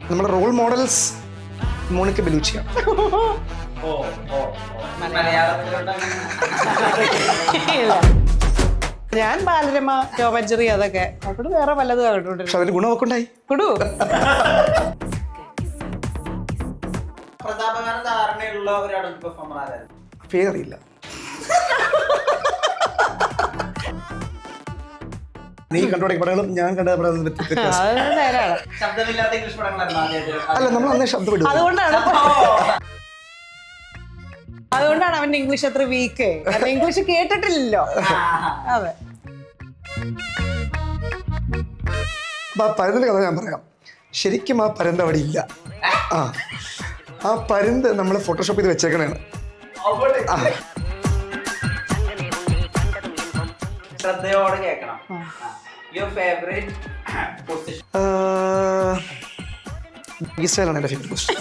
നമ്മുടെ role models Monica ബെലൂച്ചിയാണ്. ഞാൻ ബാലരമ, ടോമഞ്ചറി അതൊക്കെ അവിടെ വേറെ പലതും കണ്ടിട്ടുണ്ട്. പക്ഷെ അതിന് ഗുണമൊക്കെ ഉണ്ടായി. കുടു പേരറിയില്ല. നീ കണ്ടോടെ പടങ്ങളും ഞാൻ കണ്ട പടങ്ങളും നേരാണ്. അല്ല, നമ്മൾ അന്നേ ശബ്ദം ഇടും. അതുകൊണ്ടാണ് അവന്റെ ഇംഗ്ലീഷ് അത്ര വീക്ക്. കാരണം ഇംഗ്ലീഷ് കേട്ടിട്ടില്ലല്ലോ. അതെ. അപ്പൊ ആ പരുന്തിന്റെ കഥ ഞാൻ പറയാം. ശരിക്കും ആ പരുന്ത് അവിടെ ഇല്ല. ആ പരുന്ത് നമ്മൾ ഫോട്ടോഷോപ്പ് ചെയ്ത് വെച്ചേക്കണേണ്. ശ്രദ്ധയോടെ കേൾക്കണം. Your favorite position? ഈസ്റ്റേലാണ് എൻ്റെ ഫേവറേറ്റ് പൊസിഷൻ.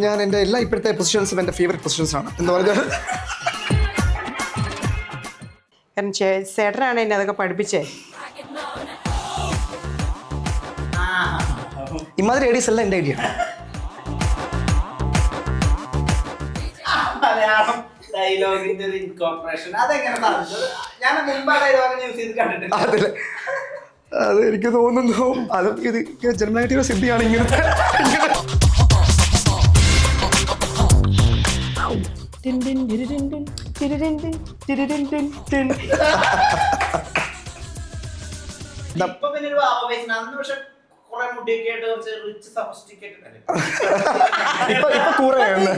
ഞാൻ എൻ്റെ എല്ലാ ഇപ്പോഴത്തെ പൊസിഷൻസും എൻ്റെ ഫേവറേറ്റ് പൊസിഷൻസ് ആണ്. എന്താ പറയുക, കാരണം ചേട്ടനാണ് എന്നെ അതൊക്കെ പഠിപ്പിച്ചേ. ഇമാതിരി ഐഡിയസ് എല്ലാം എൻ്റെ ഐഡിയ. മലയാളം ഡയലോഗിന്റെ ഒരു ഇൻകോർപ്പറേഷൻ അതെങ്ങനെ സാധിച്ചത്? ഞാൻ മുമ്പ് ഡയലോഗ് യൂസ് ചെയ്ത് കണ്ടിട്ടുണ്ട്. അതല്ലേ, അത് എനിക്ക് തോന്നുന്നു അത് ജന്മനായിട്ടുള്ള സിദ്ധിയാണ് ഇങ്ങനത്തെ. ഇപ്പൊ പിന്നെ ഒരു ആവേശം. അന്ന് പക്ഷെ കുറെ മുടിയൊക്കെ ആയിട്ട് കുറച്ച് റിച്ച് സഫിസ്റ്റിക്കേറ്റഡ് അല്ലേ? ഇപ്പൊ കൂറയാണ്.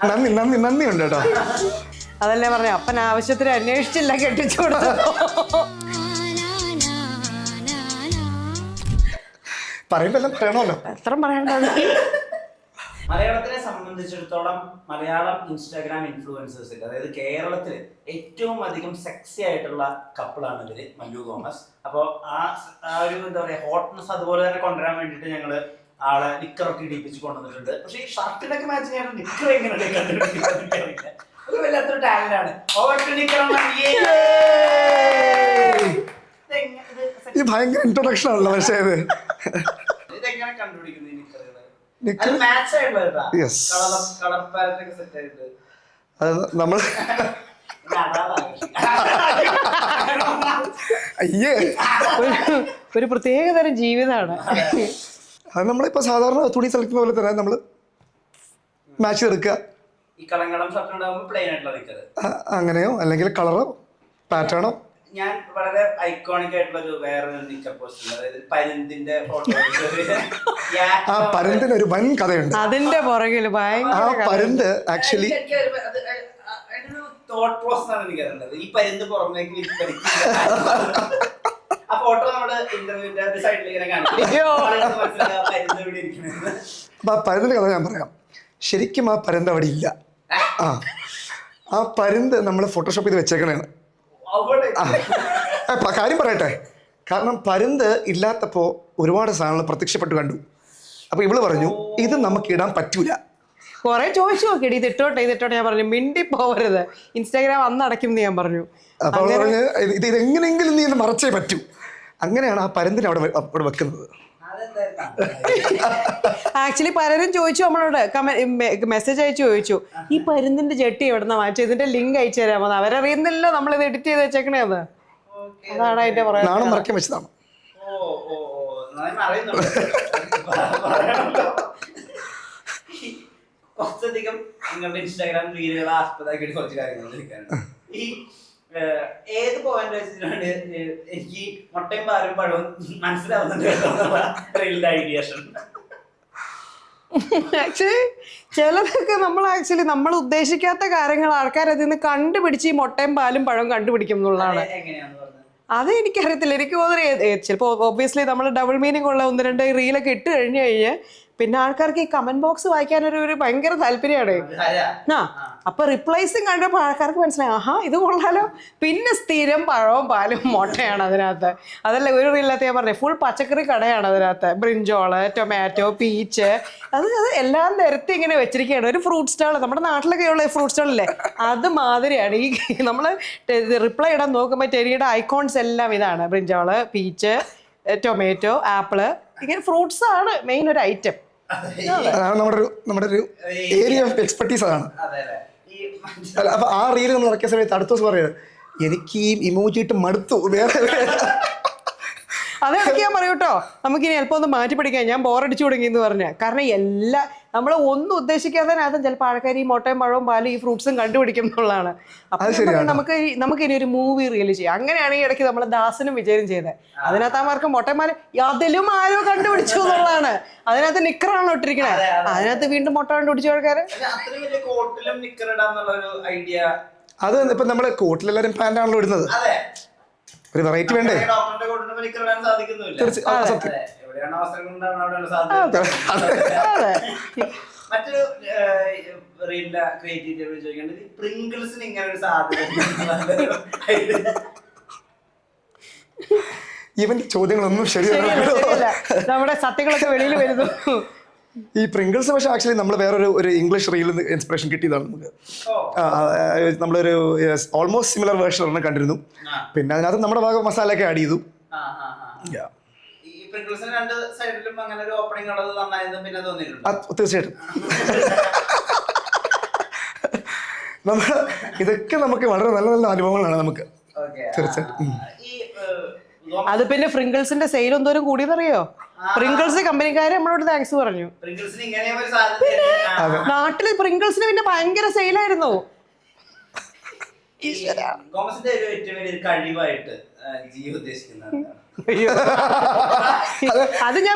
നന്ദി നന്ദി നന്ദി ഉണ്ട് കേട്ടോ. അതല്ലേ പറഞ്ഞ അപ്പൻ ആവശ്യത്തിന് അന്വേഷിച്ചില്ല, കെട്ടിച്ചു കൊടുത്തു. പറയുമ്പോ എല്ലാം പറയണമല്ലോ. എത്ര പറയണ്ടത്. മലയാളത്തിനെ സംബന്ധിച്ചിടത്തോളം മലയാളം ഇൻസ്റ്റാഗ്രാം ഇൻഫ്ലുവൻസേഴ്സിൽ, അതായത് കേരളത്തിൽ ഏറ്റവും അധികം സെക്സി ആയിട്ടുള്ള കപ്പിളാണ് ഇവര്, മല്ലു തോമസ്. അപ്പോൾ ആ ഒരു എന്താ പറയാ ഹോട്ട്നെസ് അതുപോലെ തന്നെ കൊണ്ടുവരാൻ വേണ്ടിയിട്ട് ഞങ്ങള് ആളെ നിക്കറൊക്കെ ഇടിപ്പിച്ച് കൊണ്ടുവന്നിട്ടുണ്ട്. പക്ഷെ ഈ ഷർട്ടിനൊക്കെ മാച്ച് ചെയ്യാൻ നിക്കർ എങ്ങനെ കണ്ടുപിടിക്കുന്നത് ഒരു വല്ലാത്തൊരു ടാലന്റ് ആണ്. ഇത് ഭയങ്കര ഇൻട്രൊഡക്ഷൻ ആണല്ലോ. പക്ഷേ ഇതെങ്ങനെ കണ്ടുപിടിക്കുന്നത് ഈ നിക്കറുകൾ? യെസ്, അത് നമ്മൾ അയ്യേ ഒരു പ്രത്യേക തരം ജീവിതമാണ്. അത് നമ്മളിപ്പോ സാധാരണ തുണി സെലക്ട് പോലെ തന്നെ നമ്മൾ മാച്ച് ചെയ്തെടുക്കുക. അങ്ങനെയോ അല്ലെങ്കിൽ കളറോ പാറ്റേണോ. ഞാൻ വളരെ ഐക്കോണിക് ആയിട്ടുള്ള ഒരു വേറൊരു നിക്കർ പോസ്റ്റ്, അതായത് പരുന്തിന്റെ ഫോട്ടോ. ആ പരുന്തിന് ഒരു വൻ കഥയുണ്ട്. അതിന്റെ പുറകില് ആ പരുന്ത് ആക്ച്വലി തോട്ട് പ്രോസസ് ആണ് എനിക്ക് അറിയേണ്ടത്. ഈ പരുന്ത് പുറമേക്ക് ആ ഫോട്ടോ നമ്മുടെ ഇന്റർവ്യൂവിന്റെ സൈഡിൽ ഇങ്ങനെ കാണിക്കും. അപ്പൊ ആ പരുന്തിന്റെ കഥ ഞാൻ പറയാം. ശരിക്കും ആ പരുന്ത് അവിടെ ഇല്ല. ആ പരുന്ത് നമ്മൾ ഫോട്ടോഷോപ്പ് ചെയ്ത് വെച്ചേക്കണേണ്. കാര്യം പറയട്ടെ, കാരണം പരുന്ത് ഇല്ലാത്തപ്പോൾ ഒരുപാട് സാധനങ്ങൾ പ്രത്യക്ഷപ്പെട്ട് കണ്ടു. അപ്പൊ ഇവള് പറഞ്ഞു ഇത് നമുക്ക് ഇടാൻ പറ്റൂല. കൊറേ ചോദിച്ചു നോക്കിയിട്ട് ഇതിട്ടോട്ടെ. ഞാൻ പറഞ്ഞു മിണ്ടി പോവരുത്, ഇൻസ്റ്റാഗ്രാം അന്ന് അടയ്ക്കും ഞാൻ പറഞ്ഞു. അപ്പൊ അവള് പറഞ്ഞ് ഇത് എങ്ങനെയെങ്കിലും നീ മറച്ചേ പറ്റൂ. അങ്ങനെയാണ് ആ പരുന്തിനെ അവിടെ വെക്കുന്നത്. ആക്ച്വലി പലരും ചോദിച്ചു നമ്മളോട്, മെസ്സേജ് അയച്ചു ചോദിച്ചു ഈ പരുന്തിന്റെ ജെട്ടി എവിടുന്ന മാറ്റി, ഇതിന്റെ ലിങ്ക് അയച്ചു തരാമോ. അവരറിയുന്നില്ല നമ്മളിത് എഡിറ്റ് ചെയ്ത് വെച്ചേക്കണേ. അതാണ് അതിന്റെ പറയാൻ. നാണം മറക്കാൻ വെച്ചതാണ്. കുറച്ചധികം നിങ്ങളുടെ ഇൻസ്റ്റാഗ്രാം റീലുകൾ ആസ്പദമാക്കിയിട്ട് കുറച്ച് കാര്യങ്ങൾ ഈ ഏത് പോയിന്റ് വെച്ചിട്ടാണ് എനിക്ക് മുട്ടയും പാലും പഴവും മനസ്സിലാവുന്നുണ്ട് റീലിന്റെ ഐഡിയേഷൻ? ആക്ച്വലി ചിലതൊക്കെ നമ്മൾ ഉദ്ദേശിക്കാത്ത കാര്യങ്ങൾ ആൾക്കാർ അതിൽ നിന്ന് കണ്ടുപിടിച്ച് ഈ മുട്ടയും പാലും പഴവും കണ്ടുപിടിക്കും എന്നുള്ളതാണ്. അത് എനിക്കറിയത്തില്ല. എനിക്ക് തോന്നുന്നു ചിലപ്പോൾ ഒബ്വിയസ്ലി നമ്മൾ ഡബിൾ മീനിങ് ഉള്ള 1-2 റീലൊക്കെ ഇട്ട് കഴിഞ്ഞ് പിന്നെ ആൾക്കാർക്ക് ഈ കമന്റ് ബോക്സ് വായിക്കാനൊരു ഭയങ്കര താല്പര്യമാണ്. അപ്പൊ റിപ്ലൈസും കണ്ടപ്പോൾ ആൾക്കാർക്ക് മനസ്സിലായി, ആഹാ ഇത് കൊള്ളാലോ. പിന്നെ സ്ഥിരം പഴവും പാലും മുട്ടയാണ് അതിനകത്ത്. അതല്ല ഒരു റീലിനകത്ത് ഞാൻ പറഞ്ഞത് ഫുൾ പച്ചക്കറി കടയാണ് അതിനകത്ത്. ബ്രിഞ്ചോള്, ടൊമാറ്റോ, പീച്ച്, അത് എല്ലാം നിരത്തി ഇങ്ങനെ വെച്ചിരിക്കുകയാണ്. ഒരു ഫ്രൂട്ട് സ്റ്റാൾ, നമ്മുടെ നാട്ടിലൊക്കെ ഉള്ള ഫ്രൂട്ട് സ്റ്റാളില്ലേ അത് മാതിരിയാണ്. ഈ നമ്മൾ റിപ്ലൈ ഇടാൻ നോക്കുമ്പോൾ ടെരിയുടെ ഐക്കോൺസ് എല്ലാം ഇതാണ്. ബ്രിഞ്ചോള്, പീച്ച്, ടൊമാറ്റോ, ആപ്പിള്, ഇങ്ങനെ ഫ്രൂട്ട്സ് ആണ് മെയിൻ ഒരു ഐറ്റം. അതാണ് നമ്മുടെ ഒരു ഏരിയ ഓഫ് എക്സ്പെർട്ടീസ് അതാണ്. അല്ല, അപ്പൊ ആ റീല് നമ്മൾ ഇറക്കിയ സമയത്ത് അടുത്ത ദിവസം പറയുന്നത് എനിക്ക് ഈ ഇമോജി ഇട്ട് മടുത്തു, വേറെ അതൊക്കെ ഞാൻ പറയൂ കേട്ടോ, നമുക്കിനി ചിലപ്പോൾ ഒന്ന് മാറ്റി പഠിക്കാം. ഞാൻ ബോറടിച്ചു തുടങ്ങി എന്ന് പറഞ്ഞ കാരണം നമ്മൾ ഒന്നും ഉദ്ദേശിക്കാതെ അതും ചിലപ്പോൾ ആൾക്കാർ ഈ മുട്ടയും പഴവും പാലും ഈ ഫ്രൂട്ട്സും കണ്ടുപിടിക്കും എന്നുള്ളതാണ്. അപ്പം നമുക്കിനി ഒരു മൂവി റിയല് ചെയ്യാം. അങ്ങനെയാണ് ഈ ഇടയ്ക്ക് നമ്മൾ ദാസനും വിജയനും ചെയ്തത്. അതിനകത്ത് അവർക്ക് മുട്ടന്മാര് അതിലും ആരോ കണ്ടുപിടിച്ചു എന്നുള്ളതാണ്. അതിനകത്ത് നിക്കറാണോ ഇട്ടിരിക്കണേ, അതിനകത്ത് വീണ്ടും മുട്ട കണ്ടുപിടിച്ചു ആൾക്കാര്. അത് ഇപ്പൊ നമ്മള് കോട്ടിലെല്ലാരും പാന്റ് ആണല്ലോ ഇടുന്നത്, ഒരു വെറൈറ്റി വേണ്ടേ? മറ്റൊരു പ്രിങ്കിൾസിന് ഇങ്ങനെ ഒരു സാധ്യത. ഇവന്റെ ചോദ്യങ്ങളൊന്നും ശരിയല്ല, നമ്മുടെ സത്യങ്ങളൊക്കെ വെളിയിൽ വരുന്നു. ഈ പ്രിങ്കിൾസ് പക്ഷെ ആക്ച്വലി നമ്മൾ വേറൊരു ഇംഗ്ലീഷ് റീലിൽ നിന്ന് ഇൻസ്പിറേഷൻ കിട്ടിയതാണ് നമുക്ക്. നമ്മളൊരു ഓൾമോസ്റ്റ് സിമിലർ വേർഷൻ ഒരെണ്ണം കണ്ടിരുന്നു. പിന്നെ അതിനകത്ത് നമ്മുടെ ഭാഗം മസാലയൊക്കെ ആഡ് ചെയ്തു. തീർച്ചയായിട്ടും ഇതൊക്കെ നമുക്ക് വളരെ നല്ല നല്ല അനുഭവങ്ങളാണ് നമുക്ക്. തീർച്ചയായിട്ടും. അത് പിന്നെ ഫ്രിങ്കിൾസിന്റെ സെയിൽ എന്തോരം കൂടിയെന്നറിയോ? പ്രിങ്കിൾസ് കമ്പനിക്കാര് നമ്മളോട് താങ്ക്സ് പറഞ്ഞു. നാട്ടില് പ്രിങ്കിൾസിന് പിന്നെ ഭയങ്കര സെയിലായിരുന്നു. അത് ഞാൻ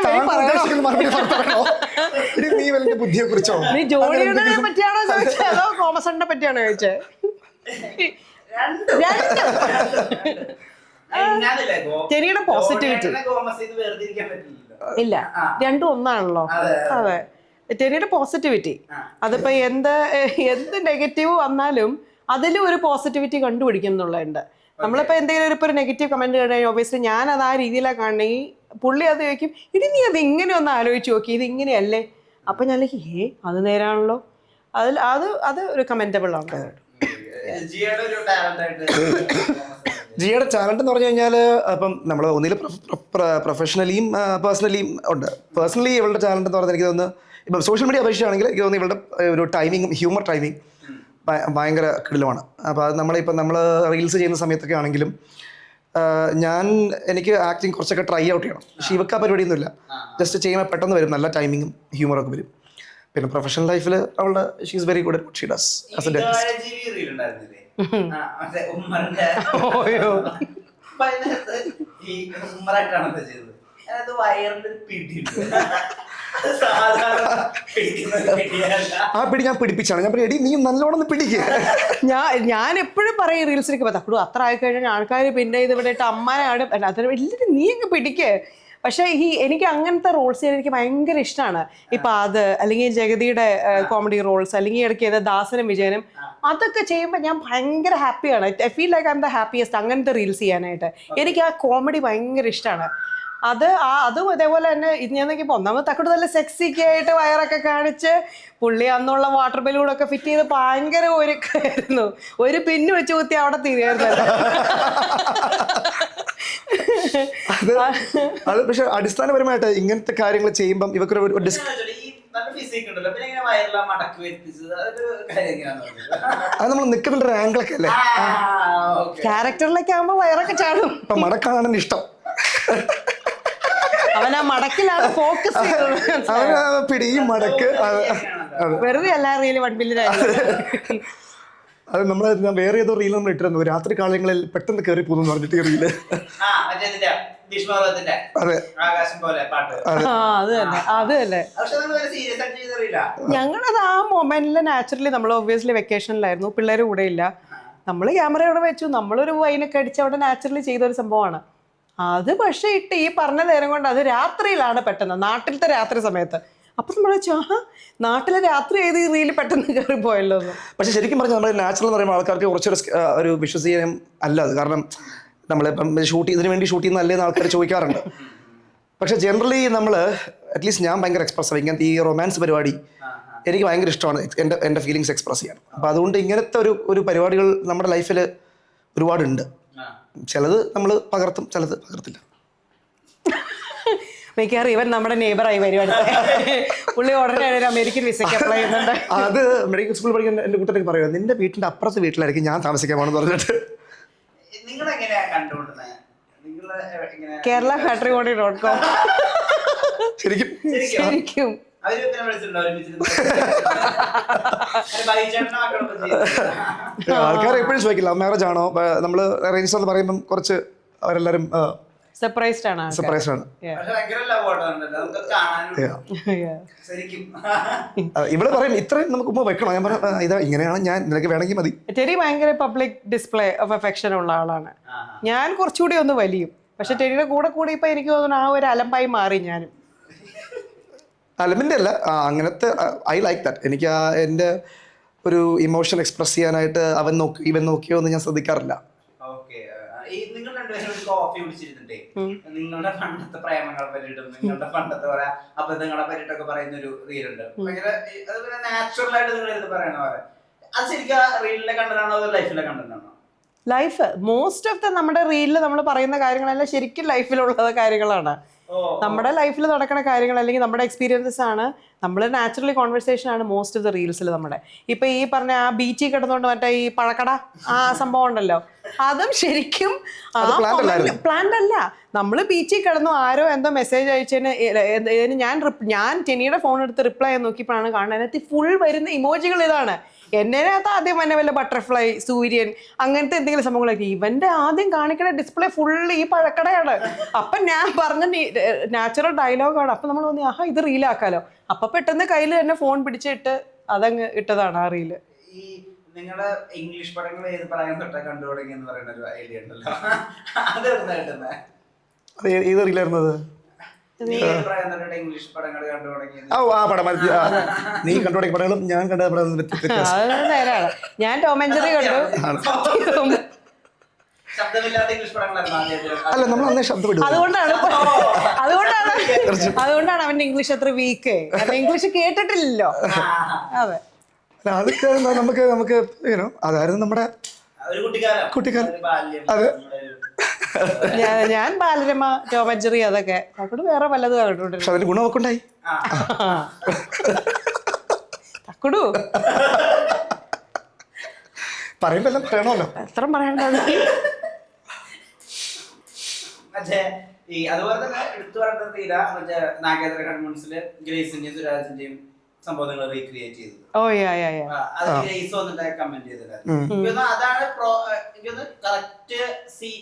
ബുദ്ധിയെ കുറിച്ചോ നീ ജോലിയെ പറ്റിയാണോ ചോദിച്ചത് അതോ കോമസണിനെ പറ്റിയാണോ ചോദിച്ചത്? ടെരിയുടെ പോസിറ്റിവിറ്റി ഇല്ല, രണ്ടും ഒന്നാണല്ലോ. അതെ, ടെരിയുടെ പോസിറ്റിവിറ്റി അതിപ്പോ എന്ത് നെഗറ്റീവ് വന്നാലും അതിലും ഒരു പോസിറ്റിവിറ്റി കണ്ടുപിടിക്കും എന്നുള്ളതുണ്ട്. നമ്മളിപ്പോൾ എന്തെങ്കിലും ഒരു നെഗറ്റീവ് കമന്റ് കഴിഞ്ഞാൽ ഒബിയസ്ലി ഞാൻ അത് ആ രീതിയിലാണ് കാണണമെങ്കിൽ പുള്ളി അത് ചോദിക്കും, ഇനി നീ അത് ഇങ്ങനെ ഒന്ന് ആലോചിച്ച് നോക്കി, ഇത് ഇങ്ങനെയല്ലേ. അപ്പം ഞാൻ അത് നേരാണല്ലോ, അത് ഒരു കമന്റബിൾ ആണ്. ജിയുടെ ടാലന്റ് എന്ന് പറഞ്ഞു കഴിഞ്ഞാൽ ഇപ്പം നമ്മൾ ഒന്നിൽ പ്രൊഫഷണലിയും പേഴ്സണലിയും ഉണ്ട്. പേഴ്സണലി ഇവളുടെ ടാലന്റ് എന്ന് പറഞ്ഞാൽ എനിക്ക് തോന്നുന്നു ഇപ്പം സോഷ്യൽ മീഡിയ അപേക്ഷിച്ചാണെങ്കിൽ എനിക്ക് തോന്നുന്നു ഇവളുടെ ഒരു ടൈമിങ്, ഹ്യൂമർ ടൈമിങ് ഭയങ്കര കിടിലമാണ്. അപ്പോൾ അത് നമ്മൾ റീൽസ് ചെയ്യുന്ന സമയത്തൊക്കെ ആണെങ്കിലും എനിക്ക് ആക്ടിങ് കുറച്ചൊക്കെ ട്രൈ ഔട്ട് ചെയ്യണം. പക്ഷേ ഇവക്ക് ആ പരിപാടിയൊന്നുമില്ല, ജസ്റ്റ് ചെയ്യുമ്പോൾ പെട്ടെന്ന് വരും, നല്ല ടൈമിങ്ങും ഹ്യൂമറൊക്കെ വരും. പിന്നെ പ്രൊഫഷണൽ ലൈഫിൽ അവളുടെ she is very good at what she does as A dancer. ആ പിടി ഞാൻ പിടിപ്പിച്ചാണ്. ഞാൻ പറയാം, നീ നല്ലോണം പിടിക്കുക. ഞാൻ എപ്പോഴും പറയും റീൽസിലേക്ക് തക്കടു അത്ര ആയിക്കഴിഞ്ഞാൽ ആൾക്കാർ പിന്നെ ഇത് ഇവിടെ ഇട്ട് അമ്മാനാണ് അത്ര വലിയ നീ അങ്ങ് പിടിക്കുക. പക്ഷേ എനിക്ക് അങ്ങനത്തെ റോൾസ് ചെയ്യാൻ എനിക്ക് ഭയങ്കര ഇഷ്ടമാണ്. ഇപ്പം അത് അല്ലെങ്കിൽ ജഗതിയുടെ കോമഡി റോൾസ്, അല്ലെങ്കിൽ ഇടയ്ക്ക് ദാസനും വിജയനും, അതൊക്കെ ചെയ്യുമ്പോൾ ഞാൻ ഭയങ്കര ഹാപ്പിയാണ്. I feel like I M the happiest അങ്ങനത്തെ റീൽസ് ചെയ്യാനായിട്ട്. എനിക്ക് ആ കോമഡി ഭയങ്കര ഇഷ്ടമാണ്. അതും ഇതേപോലെ തന്നെ ഇത് ഞാൻ നോക്കിയപ്പോൾ ഒന്നാമത് തക്കോട്ട് നല്ല സെക്സിക്ക് ആയിട്ട് വയറൊക്കെ കാണിച്ച് പുള്ളി അന്നുള്ള വാട്ടർ ബലൂണൊക്കെ ഫിറ്റ് ചെയ്ത് ഭയങ്കര ഒരുക്കായിരുന്നു. ഒരു പിന്ന് വെച്ച് കുത്തി അവിടെ തീരുമായിരുന്നു. അത് പക്ഷെ അടിസ്ഥാനപരമായിട്ട് ഇങ്ങനത്തെ കാര്യങ്ങൾ ചെയ്യുമ്പം ഇവക്കൊരു അത് നമ്മൾ നിൽക്കുന്ന ഒരു ആംഗിളൊക്കെ അല്ലേ, ക്യാരക്ടറിലൊക്കെ ആകുമ്പോ വയറൊക്കെ ചാടും. ഇപ്പൊ മടക്കാണ് ഇഷ്ടം. അവൻ ആ മടക്കിലാണ് ഫോക്കസ് ചെയ്തത്. പിടിയും മടക്ക് വെറുതെ എല്ലാ റീല് 1 ബില്യൺ ആയിരുന്നു. അത് ഞാൻ വേറെ ഏതോ റീൽ നമ്മൾ ഇട്ടിരുന്നു, രാത്രി കാലങ്ങളിൽ പെട്ടെന്ന് കയറി പോകുന്നു പറഞ്ഞിട്ട് റീല്. ഞങ്ങളത് ആ മൊമെന്റില് നാച്ചുറലി നമ്മൾ ഒബ്വിയസ്ലി വെക്കേഷനിലായിരുന്നു, പിള്ളേർ കൂടെ ഇല്ല, നമ്മൾ ക്യാമറ അവിടെ വെച്ചു, നമ്മളൊരു വൈനൊക്കെ അടിച്ച് അവിടെ നാച്ചുറലി ചെയ്തൊരു സംഭവമാണ് അത്. പക്ഷേ ഈ പറഞ്ഞ നേരം കൊണ്ട് അത് രാത്രിയിലാണ് പെട്ടെന്ന്, നാട്ടിലത്തെ രാത്രി സമയത്ത് അപ്പം നമ്മൾ നാട്ടിലെ രാത്രി ഏത് ഈ റീല് പെട്ടെന്ന് കയറി പോയല്ലോ എന്ന്. പക്ഷെ ശരിക്കും പറഞ്ഞാൽ നമ്മൾ നാച്ചുറൽ എന്ന് പറയുമ്പോൾ ആൾക്കാർക്ക് കുറച്ചൊരു ഒരു വിശ്വസീയം അല്ല അത്. കാരണം നമ്മളിപ്പം ഇതിനു വേണ്ടി ഷൂട്ട് ചെയ്യുന്ന അല്ലേന്ന് ആൾക്കാർ ചോദിക്കാറുണ്ട്. പക്ഷെ ജനറലി നമ്മൾ അറ്റ്ലീസ്റ്റ് ഞാൻ ഭയങ്കര എക്സ്പ്രസ് ഇങ്ങനത്തെ ഈ റൊമാൻസ് പരിപാടി എനിക്ക് ഭയങ്കര ഇഷ്ടമാണ് എൻ്റെ ഫീലിങ്സ് എക്സ്പ്രസ് ചെയ്യാൻ. അപ്പോൾ അതുകൊണ്ട് ഇങ്ങനത്തെ ഒരു പരിപാടികൾ നമ്മുടെ ലൈഫിൽ ഒരുപാടുണ്ട്. ചിലത് നമ്മൾ പകർത്തും, ചിലത് പകർത്തില്ല. മിക്കവാറും ഇവൻ നമ്മുടെ നെയ്ബറായി വരുവാണ്. പുള്ളി ഉടനെ ഒരു അമേരിക്കൻ വിസയ്ക്ക് അപ്ലൈ ചെയ്യുന്നുണ്ട്. അത് മെഡിക്കൽ സ്കൂളിൽ പഠിക്കുന്ന എൻ്റെ കൂട്ടർക്ക് പറയുക, നിന്റെ വീട്ടിൻ്റെ അപ്പുറത്തെ വീട്ടിലായിരിക്കും ഞാൻ താമസിക്കാൻ പോകണമെന്ന് പറഞ്ഞിട്ട്. കേരള ഫാക്ടറിമോണി.com ശരിക്കും ശരിക്കും ആൾക്കാർ എപ്പോഴും ചോദിക്കില്ല മാരേജ് ആണോ നമ്മൾ അറേഞ്ച് എന്ന് പറയുമ്പം കുറച്ച് അവരെല്ലാരും സർപ്രൈസ്ഡ് ആണ്. ഇവിടെ പറയും ഇത്രയും നമുക്ക് മുമ്പ് വെക്കണോ? ഞാൻ പറഞ്ഞ ഇതാ ഇങ്ങനെയാണ്, ഞാൻ നിനക്ക് വേണമെങ്കിൽ മതി. ടെരി ഭയങ്കര പബ്ലിക് ഡിസ്പ്ലേ ഓഫ് അഫെക്ഷൻ ഉള്ള ആളാണ്. ഞാൻ കുറച്ചുകൂടി ഒന്ന് വലിയും. പക്ഷെ ടെരിയുടെ കൂടെ കൂടി ഇപ്പൊ എനിക്ക് തോന്നുന്നു ആ ഒരു അലമ്പായി മാറി ഞാനും. അലമ്പിൻ്റെ അല്ല, അങ്ങനത്തെ ഐ ലൈക്ക് ദാറ്റ്. എനിക്ക് എൻ്റെ ഒരു ഇമോഷൻ എക്സ്പ്രസ് ചെയ്യാനായിട്ട് ഇവൻ നോക്കിയോ എന്ന് ഞാൻ ശ്രദ്ധിക്കാറില്ല. നിങ്ങളുടെ പണ്ടത്തെ പ്രേമങ്ങളെ പറ്റിയിട്ടും നിങ്ങളുടെ പണ്ടത്തെ പറയാ അബദ്ധങ്ങളെ പറ്റിയിട്ടൊക്കെ പറയുന്ന ഒരു റീലുണ്ട്. ഭയങ്കര അതുപോലെ നാച്ചുറൽ ആയിട്ട് നിങ്ങൾ എടുത്ത് പറയണ പോലെ. അത് ശരിക്കും റീലിലെ കണ്ടതാണോ അതോ ലൈഫിലെ കണ്ടതാണോ? ലൈഫ് മോസ്റ്റ് ഓഫ് നമ്മുടെ റീലിൽ നമ്മൾ പറയുന്ന കാര്യങ്ങളെല്ലാം ശരിക്കും ലൈഫിലുള്ള കാര്യങ്ങളാണ്. നമ്മുടെ ലൈഫിൽ നടക്കുന്ന കാര്യങ്ങൾ അല്ലെങ്കിൽ നമ്മുടെ എക്സ്പീരിയൻസസ് ആണ്. നമ്മൾ നാച്ചുറലി കോൺവെർസേഷൻ ആണ് മോസ്റ്റ് ഓഫ് ദ റീൽസിൽ നമ്മുടെ. ഇപ്പൊ ഈ പറഞ്ഞ ആ ബീച്ചിൽ കിടന്നുകൊണ്ട് മറ്റേ ഈ പഴക്കട ആ സംഭവം ഉണ്ടല്ലോ, അതും ശരിക്കും പ്ലാൻഡ് അല്ല. നമ്മൾ ബീച്ചിൽ കിടന്നു, ആരോ എന്തോ മെസ്സേജ് അയച്ചതിന് ഞാൻ ടെനിയുടെ ഫോൺ എടുത്ത് റിപ്ലൈ ചെയ്യാൻ നോക്കിയപ്പോഴാണ് കാണുന്നത് അതിനകത്ത് ഫുൾ വരുന്ന ഇമോജികൾ ഇതാണ്. എന്നതിനകത്ത് ആദ്യം തന്നെ വല്ല ബട്ടർഫ്ലൈ, സൂര്യൻ, അങ്ങനത്തെ എന്തെങ്കിലും സംഭവങ്ങളൊക്കെ. ഇവന്റെ ആദ്യം കാണിക്കുന്ന ഡിസ്പ്ലേ ഫുള്ള് ഈ പഴക്കടയാണ്. അപ്പം ഞാൻ പറഞ്ഞ നാച്ചുറൽ ഡയലോഗാണ്. അപ്പം നമ്മൾ തോന്നി ഇത് റീലാക്കാലോ. അപ്പൊ പെട്ടെന്ന് കയ്യിൽ തന്നെ ഫോൺ പിടിച്ചിട്ട് അതങ്ങ് ഇട്ടതാണ് ആ റീല്. ഈ നിങ്ങള് ഇംഗ്ലീഷ് പടങ്ങൾ ഏത് പറയാൻ തൊട്ടാ കണ്ടു തുടങ്ങി എന്ന് പറയുന്ന ഒരു ഐഡിയ ഉണ്ടല്ലോ, അത് ഏത് റീലായിരുന്നത്? ഇംഗ്ലീഷ് പടങ്ങൾ കണ്ടു തുടങ്ങി. നീ കണ്ടു തുടങ്ങിയ പടങ്ങളും ഞാൻ കണ്ട പടങ്ങളും നേരാണ്. ഞാൻ ടോം ആൻഡ് ജെറി കണ്ടു. അല്ല നമ്മൾ അന്നേ ശബ്ദം ഇടും. അതുകൊണ്ടാണ് അവന്റെ ഇംഗ്ലീഷ് അത്ര വീക്ക്. ഇംഗ്ലീഷ് കേട്ടിട്ടില്ലല്ലോ. അതെ, അതൊക്കെ നമുക്ക് അതായിരുന്നു നമ്മുടെ കുട്ടിക്കാലം. അതെ, ഞാൻ ബാലരമ, ടോം ആൻഡ് ജെറി അതൊക്കെ തക്കുടു വേറെ പലതും കണ്ടിട്ടുണ്ട്. പക്ഷെ അതിന് ഗുണമൊക്കെ ഉണ്ടായി. തക്കുടു പറയുമ്പോ എല്ലാം പറയണമല്ലോ, എത്ര പറയണ്ടത്. മറ്റേ ഈ അതുപോലെ തന്നെ എടുത്തു പറയേണ്ട തീര മറ്റേ നാഗേന്ദ്ര കൺമുൻസില് ഗ്രേസിന്റെയും സുരാജിന്റെയും സംഭവങ്ങൾ റീക്രിയേറ്റ് ചെയ്തത്. അത് ഗ്രേസ് വന്നിട്ട് കമന്റ് ചെയ്തിട്ടുണ്ടായിരുന്നു. അതാണ് കറക്റ്റ്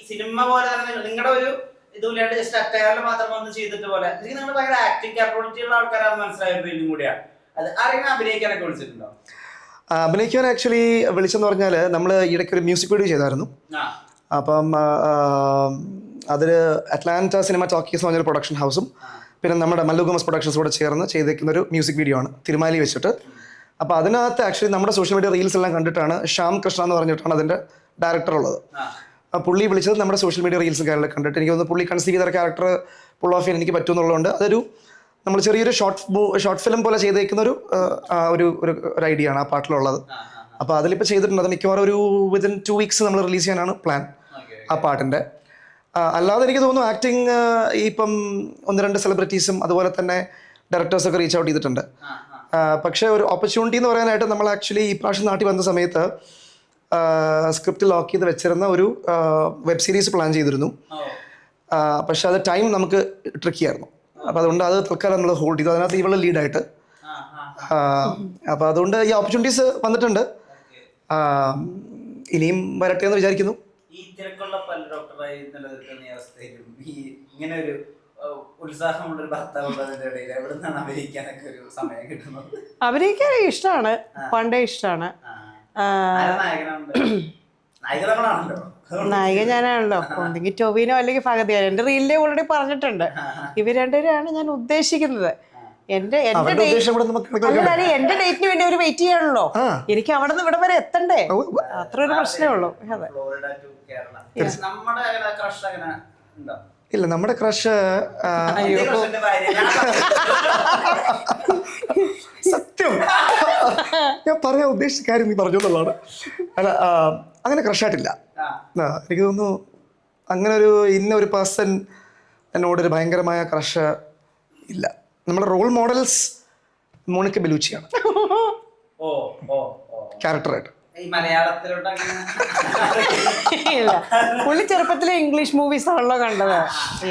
സിനിമ പോലെ തന്നെ നിങ്ങളുടെ ഒരു ഇതുമില്ലാണ്ട് ജസ്റ്റ് അറ്റയറിൽ മാത്രം വന്ന് ചെയ്തിട്ട് പോലെ നിങ്ങൾ ഭയങ്കര ആക്ടിങ് കാപ്പബിലിറ്റി ഉള്ള ആൾക്കാരാണ് മനസ്സിലായ ഫീലിംഗ് കൂടിയാണ്. അത് ആരെങ്കിലും അഭിനയിക്കാനൊക്കെ വിളിച്ചിട്ടുണ്ടോ? അഭിനയിക്കാൻ ആക്ച്വലി വിളിച്ചെന്ന് പറഞ്ഞാൽ നമ്മൾ ഇടയ്ക്ക് ഒരു മ്യൂസിക് വീഡിയോ ചെയ്തായിരുന്നു. അപ്പം അതിൽ അറ്റ്ലാന്റ സിനിമാറ്റോക്കീസ് എന്ന് പറഞ്ഞൊരു പ്രൊഡക്ഷൻ ഹൗസും പിന്നെ നമ്മുടെ മല്ലു ഗോമസ് പ്രൊഡക്ഷൻസ് കൂടെ ചേർന്ന് ചെയ്തേക്കുന്ന ഒരു മ്യൂസിക് വീഡിയോ ആണ് തിരുമാലി വെച്ചിട്ട്. അപ്പോൾ അതിനകത്ത് ആക്ച്വലി നമ്മുടെ സോഷ്യൽ മീഡിയ റീൽസ് എല്ലാം കണ്ടിട്ടാണ് ശ്യാം കൃഷ്ണ എന്ന് പറഞ്ഞിട്ടാണ് അതിൻ്റെ ഡയറക്ടർ ഉള്ളത്. പുള്ളി വിളിച്ചത് നമ്മുടെ സോഷ്യൽ മീഡിയ റീൽസ് കാര്യങ്ങൾ കണ്ടിട്ട് എനിക്ക് തോന്നുന്നു പുള്ളി കൺസീവ് ചെയ്ത ക്യാരക്ടർ പുൾ ഓഫ് ചെയ്യാൻ എനിക്ക് പറ്റുമെന്നുള്ളതുകൊണ്ട് അതൊരു നമ്മൾ ചെറിയൊരു ഷോർട്ട് ഫിലിം പോലെ ചെയ്തേക്കുന്ന ഒരു ഐഡിയ ആണ് ആ പാട്ടിലുള്ളത്. അപ്പോൾ അതിലിപ്പോൾ ചെയ്തിട്ടുണ്ട്. അത് മിക്കവാറും ഒരു വിതിൻ 2 weeks നമ്മൾ റിലീസ് ചെയ്യാനാണ് പ്ലാൻ ആ പാട്ടിൻ്റെ. അല്ലാതെ എനിക്ക് തോന്നുന്നു ആക്ടിങ് ഇപ്പം 1-2 സെലിബ്രിറ്റീസും അതുപോലെ തന്നെ ഡയറക്ടേഴ്സൊക്കെ റീച്ച് ഔട്ട് ചെയ്തിട്ടുണ്ട്. പക്ഷേ ഒരു ഓപ്പർച്യൂണിറ്റി എന്ന് പറയാനായിട്ട് നമ്മൾ ആക്ച്വലി ഈ പ്രാവശ്യം നാട്ടിൽ വന്ന സമയത്ത് സ്ക്രിപ്റ്റ് ലോക്ക് ചെയ്ത് വെച്ചിരുന്ന ഒരു വെബ് സീരീസ് പ്ലാൻ ചെയ്തിരുന്നു. പക്ഷെ അത് ടൈം നമുക്ക് ട്രിക്കിയായിരുന്നു. അപ്പോൾ അതുകൊണ്ട് അത് തൽക്കാലം നമ്മൾ ഹോൾഡ് ചെയ്തു. അതിനകത്ത് ഇവള് ലീഡായിട്ട്. അപ്പോൾ അതുകൊണ്ട് ഈ ഓപ്പർച്യൂണിറ്റീസ് വന്നിട്ടുണ്ട്. ഇനിയും വരട്ടെ എന്ന് വിചാരിക്കുന്നു. ഈ തിരക്കുള്ള പല ഡോക്ടറായി നിലനിൽക്കുന്ന ഈ അവസ്ഥയിലും ഈ ഇങ്ങനെ ഒരു ഉത്സാഹമുള്ളൊരു ഭർത്താവുള്ളതിന്റെ ഇടയിൽ എവിടെ നിന്നാണ് അഭിനയിക്കാനൊക്കെ ഒരു സമയം കിട്ടുന്നത്? അഭിനയിക്കാൻ ഇഷ്ടമാണ്, പണ്ടേ ഇഷ്ടമാണ്. നായിക ഞാനാണല്ലോ. ഒന്നെങ്കിൽ ടൊവിനോ അല്ലെങ്കിൽ ഫഹദിയ. എൻ്റെ റീലിലെ ഓൾറെഡി പറഞ്ഞിട്ടുണ്ട്. ഇവർ രണ്ടുപേരെയാണ് ഞാൻ ഉദ്ദേശിക്കുന്നത്. എന്റെ അവരുടെ ഉദ്ദേശം കൂടെ നമുക്ക് കണക്കിലെടുക്കണം. അല്ല എന്റെ ഡേറ്റിന് വേണ്ടി അവർ വെയിറ്റ് ചെയ്യാണല്ലോ. ആ. എനിക്ക് അവിടെ നിന്ന് ഇവിടെ വരെ എത്തണ്ടേ, അത്ര ഒരു പ്രശ്നമേ ഉള്ളൂ. അതെ. Florida to Kerala. നമ്മുടെ ക്രഷ് അങ്ങനെ ഉണ്ടോ? ഇല്ല, നമ്മുടെ ക്രഷ് എന്റെ crushന്റെ ഭാര്യ. സത്യം ഞാൻ പറയാൻ ഉദ്ദേശിച്ച കാര്യം നീ പറഞ്ഞു എന്നുള്ളതാണ്. അല്ല, അങ്ങനെ ക്രഷായിട്ടില്ല. എനിക്ക് തോന്നുന്നു അങ്ങനെ ഒരു ഇന്നൊരു പേഴ്സൺ എന്നോടൊരു ഭയങ്കരമായ ക്രഷ് ഇല്ല. നമ്മുടെ റോൾ മോഡൽസ് മോണിക്ക ബെലൂച്ചിയാണ് ഓ ഓ ഓ ക്യാരക്ടറായിട്ട്. ഈ മലയാളത്തിലോട്ട് അങ്ങനെ ഇല്ല, പുള്ളി ചെറുപ്പത്തിലെ ഇംഗ്ലീഷ് മൂവീസ് ആണല്ലോ കണ്ടത്.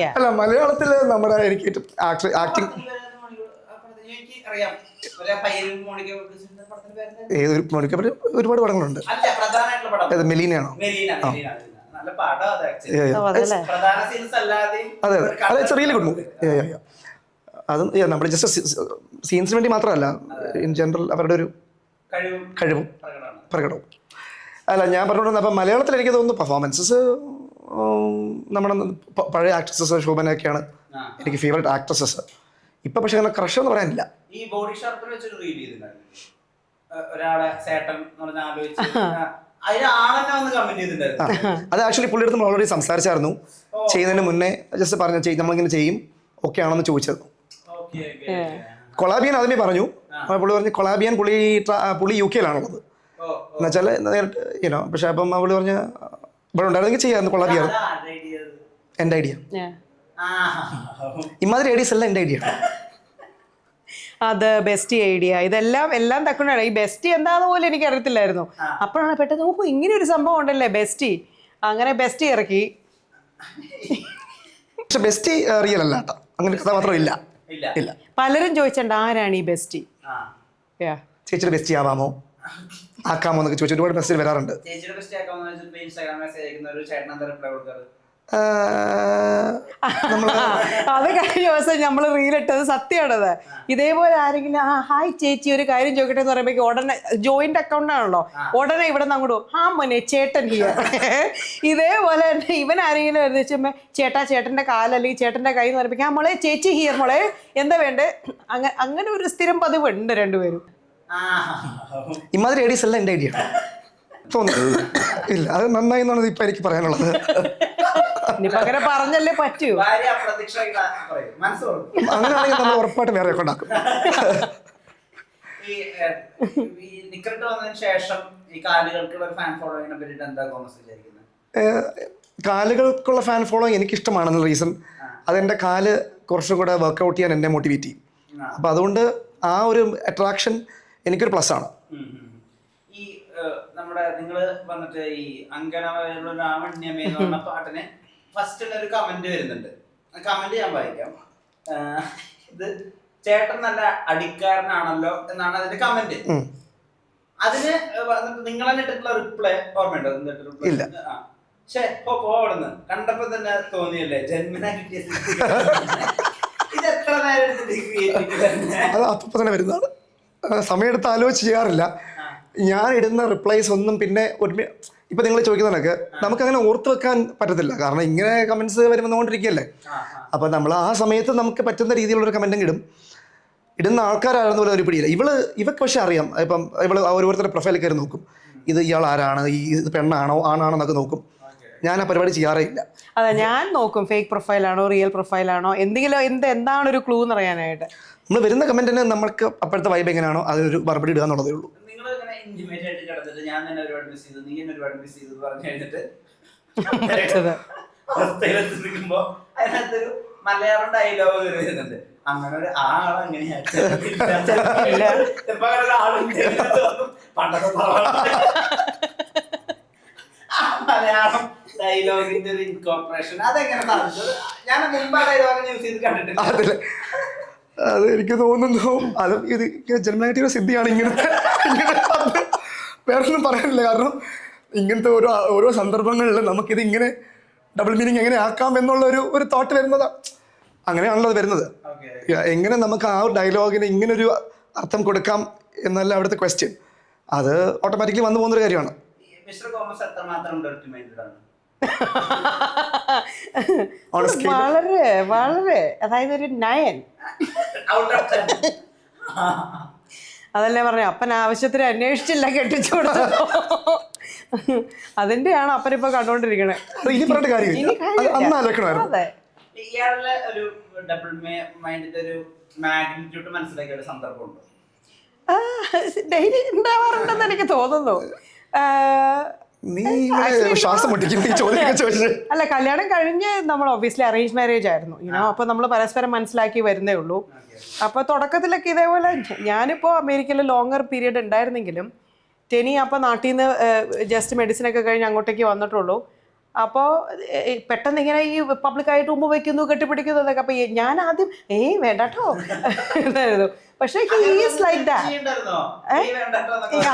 Yeah. അല്ല, മലയാളത്തിൽ നമ്മുടെ എനിക്ക് ആക്ടിങ് എനിക്ക് അറിയാം. ഒരു പയ്യനും മോണിക്ക ബെലൂച്ചിയുടെ പടത്തിന്റെ പേരെന്താ? ഏതൊരു മോണിക്ക ഒരുപാട് പടങ്ങളുണ്ട്. അല്ല, പ്രധാനമായിട്ടുള്ള പടം ഏത്, മെലീനയാണോ? മെലീന. നല്ല പടം അത് actually. അതല്ലേ? പ്രധാന സീൻസ് അല്ലാതെയും അതെ അതെ അതെ, ഇറ്റ്സ് റിയലി ഗുഡ് മൂവി. അത് നമ്മൾ ജസ്റ്റ് സീൻസിന് വേണ്ടി മാത്രമല്ല, ഇൻ ജനറൽ അവരുടെ ഒരു കഴിവും പ്രകടവും. അല്ല, ഞാൻ പറഞ്ഞുകൊണ്ടിരുന്നത് അപ്പം മലയാളത്തിൽ എനിക്ക് തോന്നുന്നു പെർഫോമൻസസ് നമ്മുടെ പഴയ ആക്ട്രസസ് ശോഭനയൊക്കെയാണ് എനിക്ക് ഫേവറേറ്റ് ആക്ട്രസസ്. ഇപ്പം പക്ഷെ അങ്ങനെ ക്രഷ് എന്ന് പറയാനില്ല. ഈ ബോഡി ഷാർപ്പിൽ വെച്ചൊരു റീൽ ചെയ്തിട്ടുണ്ടായിരുന്നു. ഒരാളെ ചേട്ടൻ എന്ന് പറഞ്ഞ ആലോചിച്ച് അതിന് ആളെന്നെ വന്ന് കമന്റ് ചെയ്തിട്ടുണ്ടായിരുന്നു. അത് ആക്ച്വലി പുള്ളിയുടെ അടുത്ത് നമ്മൾ ഓൾറെഡി സംസാരിച്ചായിരുന്നു. ചെയ്യുന്നതിന് മുന്നേ ജസ്റ്റ് പറഞ്ഞു നമ്മളിങ്ങനെ ചെയ്യും, ഓക്കെ ആണെന്ന് ചോദിച്ചത്. കൊളാബിയൻ ആദ്യമേ പറഞ്ഞു. പുള്ളി പറഞ്ഞു കൊളാബിയൻ പുള്ളി UK യിലാണുള്ളത് എന്നുവെച്ചാൽ നേരിട്ട് പക്ഷെ അപ്പം പുള്ളി പറഞ്ഞ ഇവിടെ ഉണ്ടായിരുന്നെങ്കിൽ ചെയ്യായിരുന്നു. കൊളാബിയാണ് എൻ്റെ ഐഡിയ. ഇമാതിരി ഐഡിയസ് എല്ലാം എൻ്റെ ഐഡിയ. അത് ബെസ്റ്റി ഐഡിയ, എല്ലാം തക്കൊണ്ടാണ്. ഈ ബെസ്റ്റി എന്താന്ന് പോലും എനിക്ക് അറിയത്തില്ലായിരുന്നു. അപ്പോഴാണ് പെട്ടെന്ന് നോക്കൂ ഇങ്ങനെ ഒരു സംഭവം ഉണ്ടല്ലേ ബെസ്റ്റി. അങ്ങനെ ബെസ്റ്റി ഇറക്കി. പക്ഷെ ബെസ്റ്റി റിയൽ അല്ല കേട്ടോ, അങ്ങനെ കഥാപാത്രം ഇല്ല. പലരും ചോദിച്ചിട്ടുണ്ട് ആരാണ് ഈ ബെസ്റ്റി. ചേച്ചിയുടെ ബെസ്റ്റി ആവാമോ, ആക്കാമോ എന്നൊക്കെ ചോദിച്ചു ഒരുപാട് മെസ്സേജ് വരാറുണ്ട്. അത് കഴിഞ്ഞ ദിവസം നമ്മൾ റീലിട്ടത് സത്യമാണത്. ഇതേപോലെ ആരെങ്കിലും ഹായ് ചേച്ചി ഒരു കാര്യം ചോദിക്കട്ടെ എന്ന് പറയുമ്പോൾ ഉടനെ ജോയിന്റ് അക്കൗണ്ട് ആണല്ലോ, ഉടനെ ഇവിടെ നിന്ന് അങ്ങോട്ട് മോനെ ചേട്ടൻ ഹിയർ. ഇതേപോലെ തന്നെ ഇവൻ ആരെങ്കിലും വരുന്ന ചേട്ടന്റെ കാല് അല്ലെങ്കിൽ ചേട്ടന്റെ കൈ എന്ന് പറയുമ്പോൾ മോളെ ചേച്ചി ഹിയർ മോളെ എന്താ വേണ്ടേ. അങ്ങനെ ഒരു സ്ഥിരം പതിവുണ്ട് രണ്ടുപേരും. ഇമാതിരി ഐഡിയസ് എല്ലാം എൻ്റെ ഐഡിയ തോന്നുന്നു. ഇല്ല, അത് നന്നായി എന്നാണ് ഇപ്പൊ എനിക്ക് പറയാനുള്ളത്. ഇനിയിപ്പോ അങ്ങനെ പറഞ്ഞല്ലേ പറ്റൂ. അങ്ങനെയാണെങ്കിൽ നമ്മൾ ഉറപ്പായിട്ട് വേറെ ഉണ്ടാക്കും. കാലുകൾക്കുള്ള ഫാൻ ഫോളോയിങ് എനിക്ക് ഇഷ്ടമാണെന്നുള്ള റീസൺ അതെൻ്റെ കാല് കുറച്ചും കൂടെ വർക്ക്ഔട്ട് ചെയ്യാൻ എന്നെ മോട്ടിവേറ്റ് ചെയ്യും. അപ്പം അതുകൊണ്ട് ആ ഒരു അട്രാക്ഷൻ എനിക്കൊരു പ്ലസ് ആണ്. ഈ നമ്മുടെ നിങ്ങള് വന്നിട്ട് ഈ അങ്കനവയുള്ള ലാവണ്യമേ എന്ന് പറഞ്ഞ പാട്ടിന് ഫസ്റ്റ് ഒരു കമന്റ് വരുന്നുണ്ട്. കമന്റ് ഞാൻ വായിക്കാം. ഇത് ചേട്ടൻ നല്ല അടിക്കാരനാണല്ലോ എന്നാണ് അതിന്റെ കമന്റ്. അതിന് നിങ്ങൾ തന്നെ ഇട്ടിട്ടുള്ള റിപ്ലൈ ഓർമ്മയുണ്ടോ? ഇല്ല. പോടുന്ന് കണ്ടപ്പോ തന്നെ തോന്നിയല്ലേ ജന്മനാ കിട്ടിയ ഇത് എത്ര നേരം അത് അപ്പൊ തന്നെ വരുന്നതാണ്. സമയമെടുത്ത് ആലോചിച്ച് ചെയ്യാറില്ല. ഞാൻ ഇടുന്ന റിപ്ലൈസ് ഒന്നും പിന്നെ ഇപ്പൊ നിങ്ങൾ ചോദിക്കുന്നതൊക്കെ നമുക്കങ്ങനെ ഓർത്ത് വെക്കാൻ പറ്റത്തില്ല. കാരണം ഇങ്ങനെ കമന്റ്സ് വരുന്നോണ്ടിരിക്കുകയല്ലേ. അപ്പൊ നമ്മൾ ആ സമയത്ത് നമുക്ക് പറ്റുന്ന രീതിയിലുള്ളൊരു കമന്റും ഇടുന്ന ആൾക്കാരാണെന്ന് പോലെ ഒരു പിടിയില്ല. ഇവക്ക് പക്ഷെ അറിയാം. ഇപ്പം ഇവള് ഓരോരുത്തരുടെ പ്രൊഫൈൽ കയറി നോക്കും, ഇത് ഇയാൾ ആരാണ്, ഇത് പെണ്ണാണോ ആണാണോ എന്നൊക്കെ നോക്കും. ഞാൻ ആ പരിപാടി ചെയ്യാറേ ഇല്ല. അതെ, ഞാൻ നോക്കും ഫേക്ക് പ്രൊഫൈലാണോ റിയൽ പ്രൊഫൈലാണോ എന്തെങ്കിലും എന്താണ് ഒരു ക്ലൂ എന്ന് അറിയാനായിട്ട്. നമ്മൾ വരുന്ന കമന്റിന് നമുക്ക് അപ്പോഴത്തെ വൈബ് എങ്ങനെയാണോ അതൊരു മറുപടി ഇടുക എന്നുള്ളതേ ഉള്ളൂ. ഞാൻ തന്നെ ഒരുപാട് മിസ് ചെയ്തു, നീ എന്നെ ഒരുപാട് മിസ് ചെയ്തു പറഞ്ഞു കഴിഞ്ഞിട്ട് നിൽക്കുമ്പോ അതിനകത്തൊരു മലയാളം ഡയലോഗ് വരുന്നുണ്ട്. അങ്ങനെ ഒരു ആളെങ്ങനെയാണ് മലയാളം ഡയലോഗിന്റെ ഒരു ഇൻകോർപ്പറേഷൻ അതെങ്ങനെ നടന്നത്? ഞാൻ മുമ്പ് ആ ഡയലോഗ് യൂസ് ചെയ്ത് കണ്ടിട്ടുണ്ട്. അത് എനിക്ക് തോന്നുന്നു അത് ഇത് ജന്മനായിട്ടുള്ള സിദ്ധിയാണ്. ഇങ്ങനത്തെ വേറൊന്നും പറയാനില്ല. കാരണം ഇങ്ങനത്തെ ഓരോ സന്ദർഭങ്ങളിൽ നമുക്കിത് ഇങ്ങനെ ഡബിൾ മീനിങ് എങ്ങനെ ആക്കാം എന്നുള്ള ഒരു തോട്ട് വരുന്നത് അങ്ങനെയാണല്ലോ അത് വരുന്നത്. എങ്ങനെ നമുക്ക് ആ ഡയലോഗിന് ഇങ്ങനൊരു അർത്ഥം കൊടുക്കാം എന്നല്ല അവിടുത്തെ ക്വസ്റ്റ്യൻ. അത് ഓട്ടോമാറ്റിക്കലി വന്നു പോകുന്നൊരു കാര്യമാണ്. വളരെ വളരെ അതായത് ഒരു 9. അതല്ലേ പറഞ്ഞു, അപ്പൻ ആവശ്യത്തിന് അന്വേഷിച്ചില്ല കെട്ടിച്ചു കൊടുത്തോ. അതിന്റെയാണ് അപ്പനിപ്പോ കണ്ടോണ്ടിരിക്കണേ. ഇനി പറഞ്ഞ കാര്യം അതെ. ഇയാളുടെ ഒരു ഡബിൾ മൈൻഡിന്റെ ഒരു മാഗ്നിറ്റ്യൂഡ് മനസ്സിലാക്കിയ ഒരു സന്ദർഭമുണ്ടോ? ഡെയിലി ഉണ്ടാവാറുണ്ടെന്ന് എനിക്ക് തോന്നുന്നു. ശ്വാസം അല്ല, കല്യാണം കഴിഞ്ഞ് നമ്മൾ ഒബ്വിയസ്ലി അറേഞ്ച് മാരേജ് ആയിരുന്നു, അപ്പൊ നമ്മൾ പരസ്പരം മനസ്സിലാക്കി വരുന്നേ ഉള്ളൂ. അപ്പൊ തുടക്കത്തിലൊക്കെ ഇതേപോലെ ഞാനിപ്പോ അമേരിക്കയിൽ ലോങ്ങർ പീരീഡ് ഉണ്ടായിരുന്നെങ്കിലും ടെനി അപ്പൊ നാട്ടിൽ നിന്ന് ജസ്റ്റ് മെഡിസിൻ ഒക്കെ കഴിഞ്ഞ് അങ്ങോട്ടേക്ക് വന്നിട്ടുള്ളൂ. അപ്പോൾ പെട്ടെന്ന് ഇങ്ങനെ ഈ പബ്ലിക്കായിട്ട് ഉമ്മ വയ്ക്കുന്നു, കെട്ടിപ്പിടിക്കുന്നു എന്നൊക്കെ. അപ്പൊ ഞാൻ ആദ്യം വേണ്ടട്ടോ എന്നായിരുന്നു. പക്ഷെ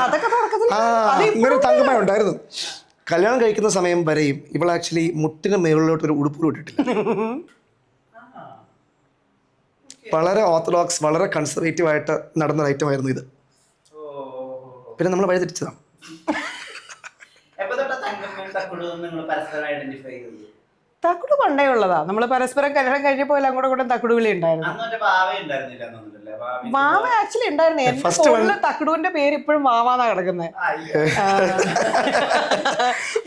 അതൊക്കെ തങ്കമ്മ ഉണ്ടായിരുന്നു. കല്യാണം കഴിക്കുന്ന സമയം വരെയും ഇവൾ ആക്ച്വലി മുട്ടിന് മേളിലോട്ട് ഒരു ഉടുപ്പ് ഇട്ടിട്ടില്ല. വളരെ ഓർത്തഡോക്സ്, വളരെ കൺസർവേറ്റീവ് ആയിട്ട് നടന്ന ഐറ്റം ആയിരുന്നു ഇത്. പിന്നെ നമ്മൾ വഴി തിരിച്ചതാണ്. തക്കുടു പണ്ടേ ഉള്ളതാ. നമ്മള് പരസ്പരം കല്യാണം കഴിഞ്ഞപ്പോ എല്ലാം കൂടെ തക്കുടു വിളി ഉണ്ടായിരുന്നു. വാവ ആക്ച്വലി ഉണ്ടായിരുന്നു. എന്റെ ഫോണില് തക്കുടുവിന്റെ പേര് ഇപ്പോഴും വാവാന്നാ കിടക്കുന്നത്.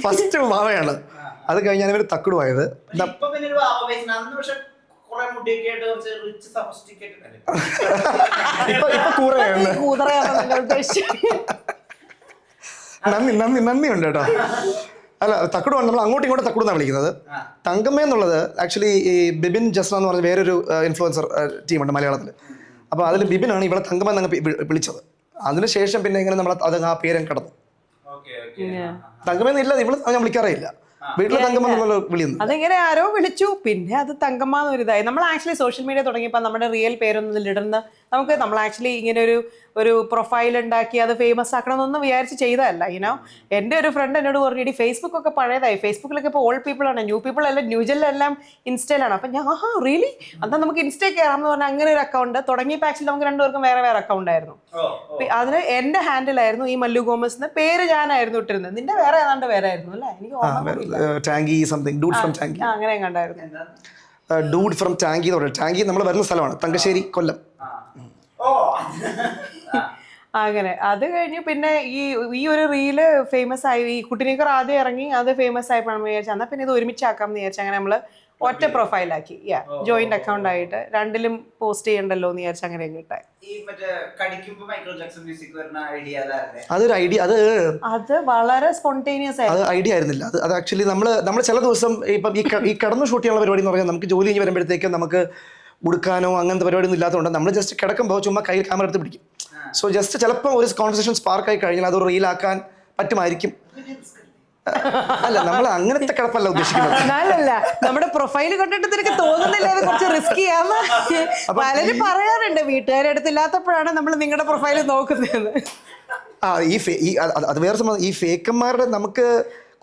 ഫസ്റ്റ് വാവയാണ്, അത് കഴിഞ്ഞാൽ ഇവര് തക്കുടു ആയത്. നന്ദി ഉണ്ട് കേട്ടോ. അല്ല, തക്കുടു നമ്മൾ അങ്ങോട്ടും ഇങ്ങോട്ടും തക്കുടു എന്നാണ് വിളിക്കുന്നത്. തങ്കമ്മ എന്നുള്ളത് ആക്ച്വലി ഈ ബിബിൻ ജസ്ന എന്ന് പറഞ്ഞ വേറൊരു ഇൻഫ്ലുവൻസർ ടീമുണ്ട് മലയാളത്തിൽ. അപ്പോൾ അതിൽ ബിബിനാണ് ഇവിടെ തങ്കമ്മ എന്നങ്ങ് വിളിച്ചത്. അതിനുശേഷം പിന്നെ ഇങ്ങനെ നമ്മൾ അത് ആ പേരും കടന്നു. തങ്കമ്മ എന്നില്ല, ഇവിടെ ഞാൻ വിളിക്കാറേ ഇല്ല. വീട്ടിലെ തങ്കമ്മ എന്നുള്ള വിളിയൊന്നും. അതിങ്ങനെ ആരോ വിളിച്ചു, പിന്നെ അത് തങ്കമ്മ എന്നൊരിതായി. നമ്മൾ ആക്ച്വലി സോഷ്യൽ മീഡിയ തുടങ്ങിയപ്പോൾ നമ്മുടെ റിയൽ പേരൊന്നും ഇതിലിടുന്ന നമ്മൾ ആക്ച്വലി ഇങ്ങനെ ഒരു പ്രൊഫൈൽ ഉണ്ടാക്കി അത് ഫേമസ് ആക്കണമെന്നൊന്നും വിചാരിച്ച് ചെയ്തതല്ല. എൻ്റെ ഒരു ഫ്രണ്ട് എന്നോട് പറഞ്ഞു, ഇടി ഫേസ്ബുക്ക് ഒക്കെ പഴയതായി, ഫേസ്ബുക്കിലൊക്കെ ഇപ്പോൾ ഓൾഡ് പീപ്പിൾ ആണ്, ന്യൂ പീപ്പിൾ അല്ല, ന്യൂജനിലെല്ലാം ഇൻസ്റ്റയിലാണ്. അപ്പം ഞാൻ റിയലി എന്നാൽ നമുക്ക് ഇൻസ്റ്റയിൽ കയറാമെന്ന് പറഞ്ഞാൽ അങ്ങനെ ഒരു അക്കൗണ്ട് തുടങ്ങിയപ്പോൾ ആക്ച്വലി നമുക്ക് രണ്ടുപേർക്കും വേറെ വേറെ അക്കൗണ്ട് ആയിരുന്നു. അതിന് എൻ്റെ ഹാൻഡിലായിരുന്നു ഈ മല്ലു ഗോമസ് എന്ന പേര് ഞാനായിരുന്നു ഇട്ടിരുന്നത്. നിന്റെ വേറെ ഏതാണ്ട് വേറെ ആയിരുന്നു അല്ലേ? എനിക്ക് അങ്ങനെ കണ്ടായിരുന്നു. ഡൂഡ് ഫ്രം ടാങ്കി എന്ന് പറയുന്നത്. ടാങ്കി നമ്മൾ വരുന്ന സ്ഥലമാണ്, തങ്കശ്ശേരി, കൊല്ലം. അങ്ങനെ അത് കഴിഞ്ഞ് പിന്നെ ഈ ഒരു റീല് ഫേമസ് ആയി. ഈ കുട്ടിനിക്കർ ആദ്യം ഇറങ്ങി, അത് ഫേമസ് ആയപ്പോഴാണ് വിചാരിച്ചത് എന്നാൽ പിന്നെ ഇത് ഒരുമിച്ചാക്കാമെന്ന് വിചാരിച്ചു. അങ്ങനെ നമ്മൾ ഒറ്റ പ്രൊഫൈലാക്കി, ജോയിന്റ് അക്കൗണ്ട് ആയിട്ട് രണ്ടിലും പോസ്റ്റ് ചെയ്യണ്ടല്ലോ എന്ന് വിചാരിച്ചു. അങ്ങനെ കിട്ടായി. അതൊരു ഐഡിയ, അത് വളരെ സ്പോണ്ടേനിയസ് ആയിരുന്നു. അത് ഐഡിയ ആയിരുന്നില്ല. അത് ആക്ച്വലി നമ്മൾ ചില ദിവസം ഇപ്പം ഈ കടന്നു ഷൂട്ട് ചെയ്യാനുള്ള പരിപാടി എന്ന് പറഞ്ഞാൽ നമുക്ക് ജോലി കഴിഞ്ഞ് വരുമ്പോഴത്തേക്കും നമുക്ക് ഉടുക്കാനോ അങ്ങനത്തെ പരിപാടിയൊന്നും ഇല്ലാത്തതുകൊണ്ട് നമ്മൾ ജസ്റ്റ് കിടക്കുമ്പോൾ ചുമ്മാ കയ്യിൽ ക്യാമറ എടുത്ത് പിടിക്കും. സോ ജസ്റ്റ് ചിലപ്പോൾ ഒരു കോൺവെർസേഷൻ സ്പാർക്ക് ആയി കഴിഞ്ഞാൽ അത് റീലാക്കാൻ പറ്റുമായിരിക്കും. അല്ല, നമ്മൾ അങ്ങനത്തെ കിടപ്പല്ല ഉദ്ദേശിക്കുന്നത്. അല്ല, നമ്മുടെ പ്രൊഫൈല് കണ്ടിട്ട് നിനക്ക് തോന്നുന്നില്ല അത് കുറച്ച് റിസ്കിയാന്ന് പലരും പറയാറുണ്ട്. വീട്ടുകാരുടെ അടുത്തില്ലാത്തപ്പോഴാണ് നമ്മൾ നിങ്ങളുടെ പ്രൊഫൈല് നോക്കുന്നത്. അത് വേറെ സംഭവം. ഈ ഫേക്കന്മാരുടെ നമുക്ക്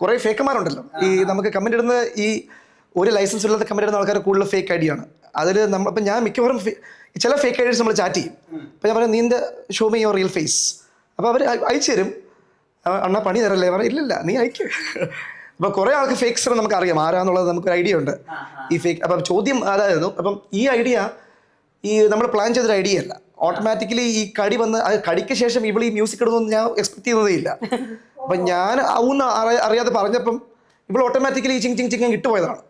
കുറെ ഫേക്കന്മാരുണ്ടല്ലോ. ഈ നമുക്ക് കമന്റ് ഇടുന്ന ഈ ഒരു ലൈസൻസ് ഇല്ലാത്ത കമന്റ് ഇടുന്ന ആൾക്കാർ കൂടുതൽ ഫേക്ക് ഐ ഡി ആണ്. അതിൽ അപ്പം ഞാൻ മിക്കവാറും ചില ഫേക്ക് ഐ ഡീസ് നമ്മൾ ചാറ്റ് ചെയ്യും. അപ്പം ഞാൻ പറയാം, നീൻ്റെ show me your real face. അപ്പോൾ അവർ അയച്ചു തരും. അണ്ണാ പണി തരല്ലേ? പറയാം, ഇല്ലില്ല, നീ അയക്ക്. അപ്പോൾ കുറേ ആൾക്ക് ഫേക്സ് നമുക്ക് അറിയാം ആരാന്നുള്ളത്, നമുക്കൊരു ഐഡിയ ഉണ്ട് ഈ ഫേക്ക്. അപ്പം ചോദ്യം അതായിരുന്നു. അപ്പം ഈ ഐഡിയ നമ്മൾ പ്ലാൻ ചെയ്തൊരു ഐഡിയ അല്ല. ഓട്ടോമാറ്റിക്കലി ഈ കടി വന്ന് അത് കടിക്ക് ശേഷം ഇവൾ ഈ മ്യൂസിക് ഇടുന്നൊന്നും ഞാൻ എക്സ്പെക്ട് ചെയ്യുന്നതേ ഇല്ല. അപ്പം ഞാൻ അറിയാതെ പറഞ്ഞപ്പം ഇവൾ ഓട്ടോമാറ്റിക്കലി ചിങ് ചിങ് ചിങ് ഇട്ടുപോയതാണ്.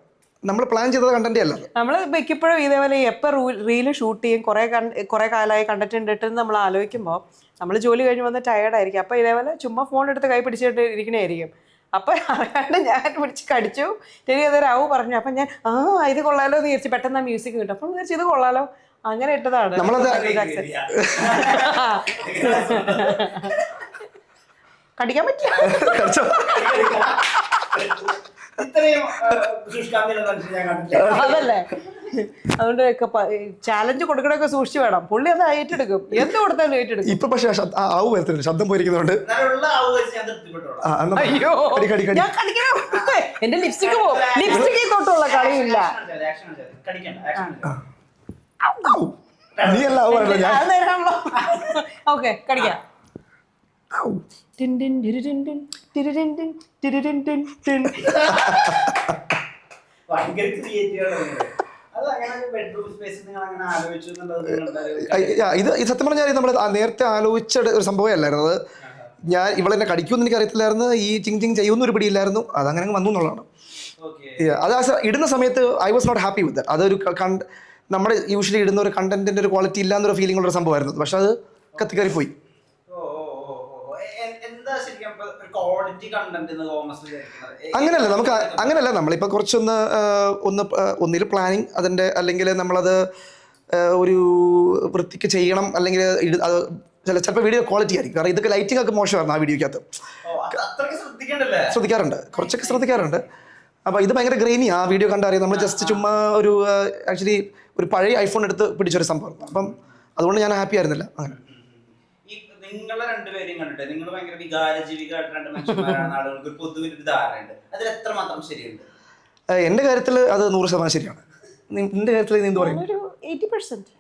നമ്മൾ പ്ലാൻ ചെയ്തത് കണ്ടന്റ് അല്ല. നമ്മൾ മിക്കപ്പോഴും ഇതേപോലെ എപ്പോൾ റീല് ഷൂട്ട് ചെയ്യും, കുറേ കാലമായി കണ്ടന്റ് ഇട്ടെന്ന് നമ്മൾ ആലോചിക്കുമ്പോൾ നമ്മൾ ജോലി കഴിഞ്ഞ് വന്ന് ടയേർഡായിരിക്കും. അപ്പോൾ ഇതേപോലെ ചുമ്മാ ഫോൺ എടുത്ത് കൈ പിടിച്ചിട്ട് ഇരിക്കണായിരിക്കും. അപ്പോൾ അറിയാണ്ട് ഞാൻ പിടിച്ച് കടിച്ചു. ശരി, അതൊരു ആവ് പറഞ്ഞു. അപ്പം ഞാൻ ഇത് കൊള്ളാലോ എന്ന് വിചാരിച്ചു. പെട്ടെന്ന് ആ മ്യൂസിക് കിട്ടും. അപ്പോൾ വിചാരിച്ചു ഇത് കൊള്ളാലോ, അങ്ങനെ ഇട്ടതാണ്. കടിക്കാൻ പറ്റില്ല. അതല്ലേ, അതുകൊണ്ട് ചാലഞ്ച് കൊടുക്കണൊക്കെ സൂക്ഷിച്ചു വേണം. പുള്ളി അത് ഏറ്റെടുക്കും, എന്ത് കൊടുത്താലും ഏറ്റെടുക്കും. ഇപ്പൊ പക്ഷേ ശബ്ദം പോയിരിക്കുന്നുണ്ട്. അയ്യോ, ഞാൻ കടിക്കണം. എന്റെ ലിപ്സ്റ്റിക് പോകും. ലിപ്സ്റ്റിക്കിൽ തൊട്ടുള്ള കളിയില്ല. ഓക്കെ, കടിക്കാം. ടിൻ ടിൻ ടിരിടിൻ ടിൻ ടിരിടിൻ ടിൻ ടിരിടിൻ ടിൻ ടിൻ. ഭയങ്കര ക്രിയേറ്റീവ് ആണ്. അത് അങ്ങനെ ബെഡ്റൂം സ്പേസ് നിങ്ങൾ അങ്ങനെ ആലോചിച്ചു എന്നുള്ളത് ഇത് സത്യം പറഞ്ഞാൽ നമ്മൾ നേരത്തെ ആലോചിച്ച ഒരു സംഭവമേ അല്ലായിരുന്നു. അത് ഞാൻ ഇവളെന്നെ കടിക്കുമെന്ന് എനിക്ക് അറിയത്തില്ലായിരുന്നു, ഈ ചിങ് ചിങ് ചെയ്യുന്ന ഒരു പിടിയില്ലായിരുന്നു, അതങ്ങനെ വന്നു എന്നുള്ളതാണ്. അത് ഇടുന്ന സമയത്ത് I was not happy with അതൊരു നമ്മുടെ യൂഷ്വലി ഇടുന്ന ഒരു കണ്ടന്റിന്റെ ഒരു ക്വാളിറ്റി ഇല്ലാന്നൊരു ഫീലിംഗ് ഉള്ള ഒരു സംഭവമായിരുന്നു. പക്ഷെ അത് കത്തിക്കറിപ്പോയി. അങ്ങനെയല്ല, നമുക്ക് അങ്ങനെയല്ല, നമ്മളിപ്പോൾ കുറച്ചൊന്ന് ഒന്നിൽ പ്ലാനിങ് അതിൻ്റെ, അല്ലെങ്കിൽ നമ്മളത് ഒരു വൃത്തിക്ക് ചെയ്യണം, അല്ലെങ്കിൽ അത് ചിലപ്പോൾ വീഡിയോ ക്വാളിറ്റി ആയിരിക്കും. കാരണം ഇതൊക്കെ ലൈറ്റിംഗ് ഒക്കെ മോശമായിരുന്നു ആ വീഡിയോക്കകത്ത്. ശ്രദ്ധിക്കാറുണ്ട്, കുറച്ചൊക്കെ ശ്രദ്ധിക്കാറുണ്ട്. അപ്പോൾ ഇത് ഭയങ്കര ഗ്രെയിനി ആ വീഡിയോ കണ്ടറിയാം. നമ്മൾ ജസ്റ്റ് ചുമ്മാ ഒരു ആക്ച്വലി ഒരു പഴയ ഐഫോൺ എടുത്ത് പിടിച്ചൊരു സംഭവം. അപ്പം അതുകൊണ്ട് ഞാൻ ഹാപ്പി ആയിരുന്നില്ല. അങ്ങനെ നിങ്ങളെ രണ്ടുപേരെയും കണ്ടിട്ട് നിങ്ങൾ ഭയങ്കര വികാരജീവികളായിട്ട് രണ്ട് മനുഷ്യന്മാരാണ്, ആളുകൾക്ക് ഒരു പൊതുവിൽ ഒരു ധാരണയുണ്ട്. അതിൽ എത്രമാത്രം ശരിയുണ്ട്? എൻ്റെ കാര്യത്തിൽ അത് 100% ശരിയാണ്. നിന്റെ കാര്യത്തിൽ നീ എന്ത് പറയും? ഒരു 80%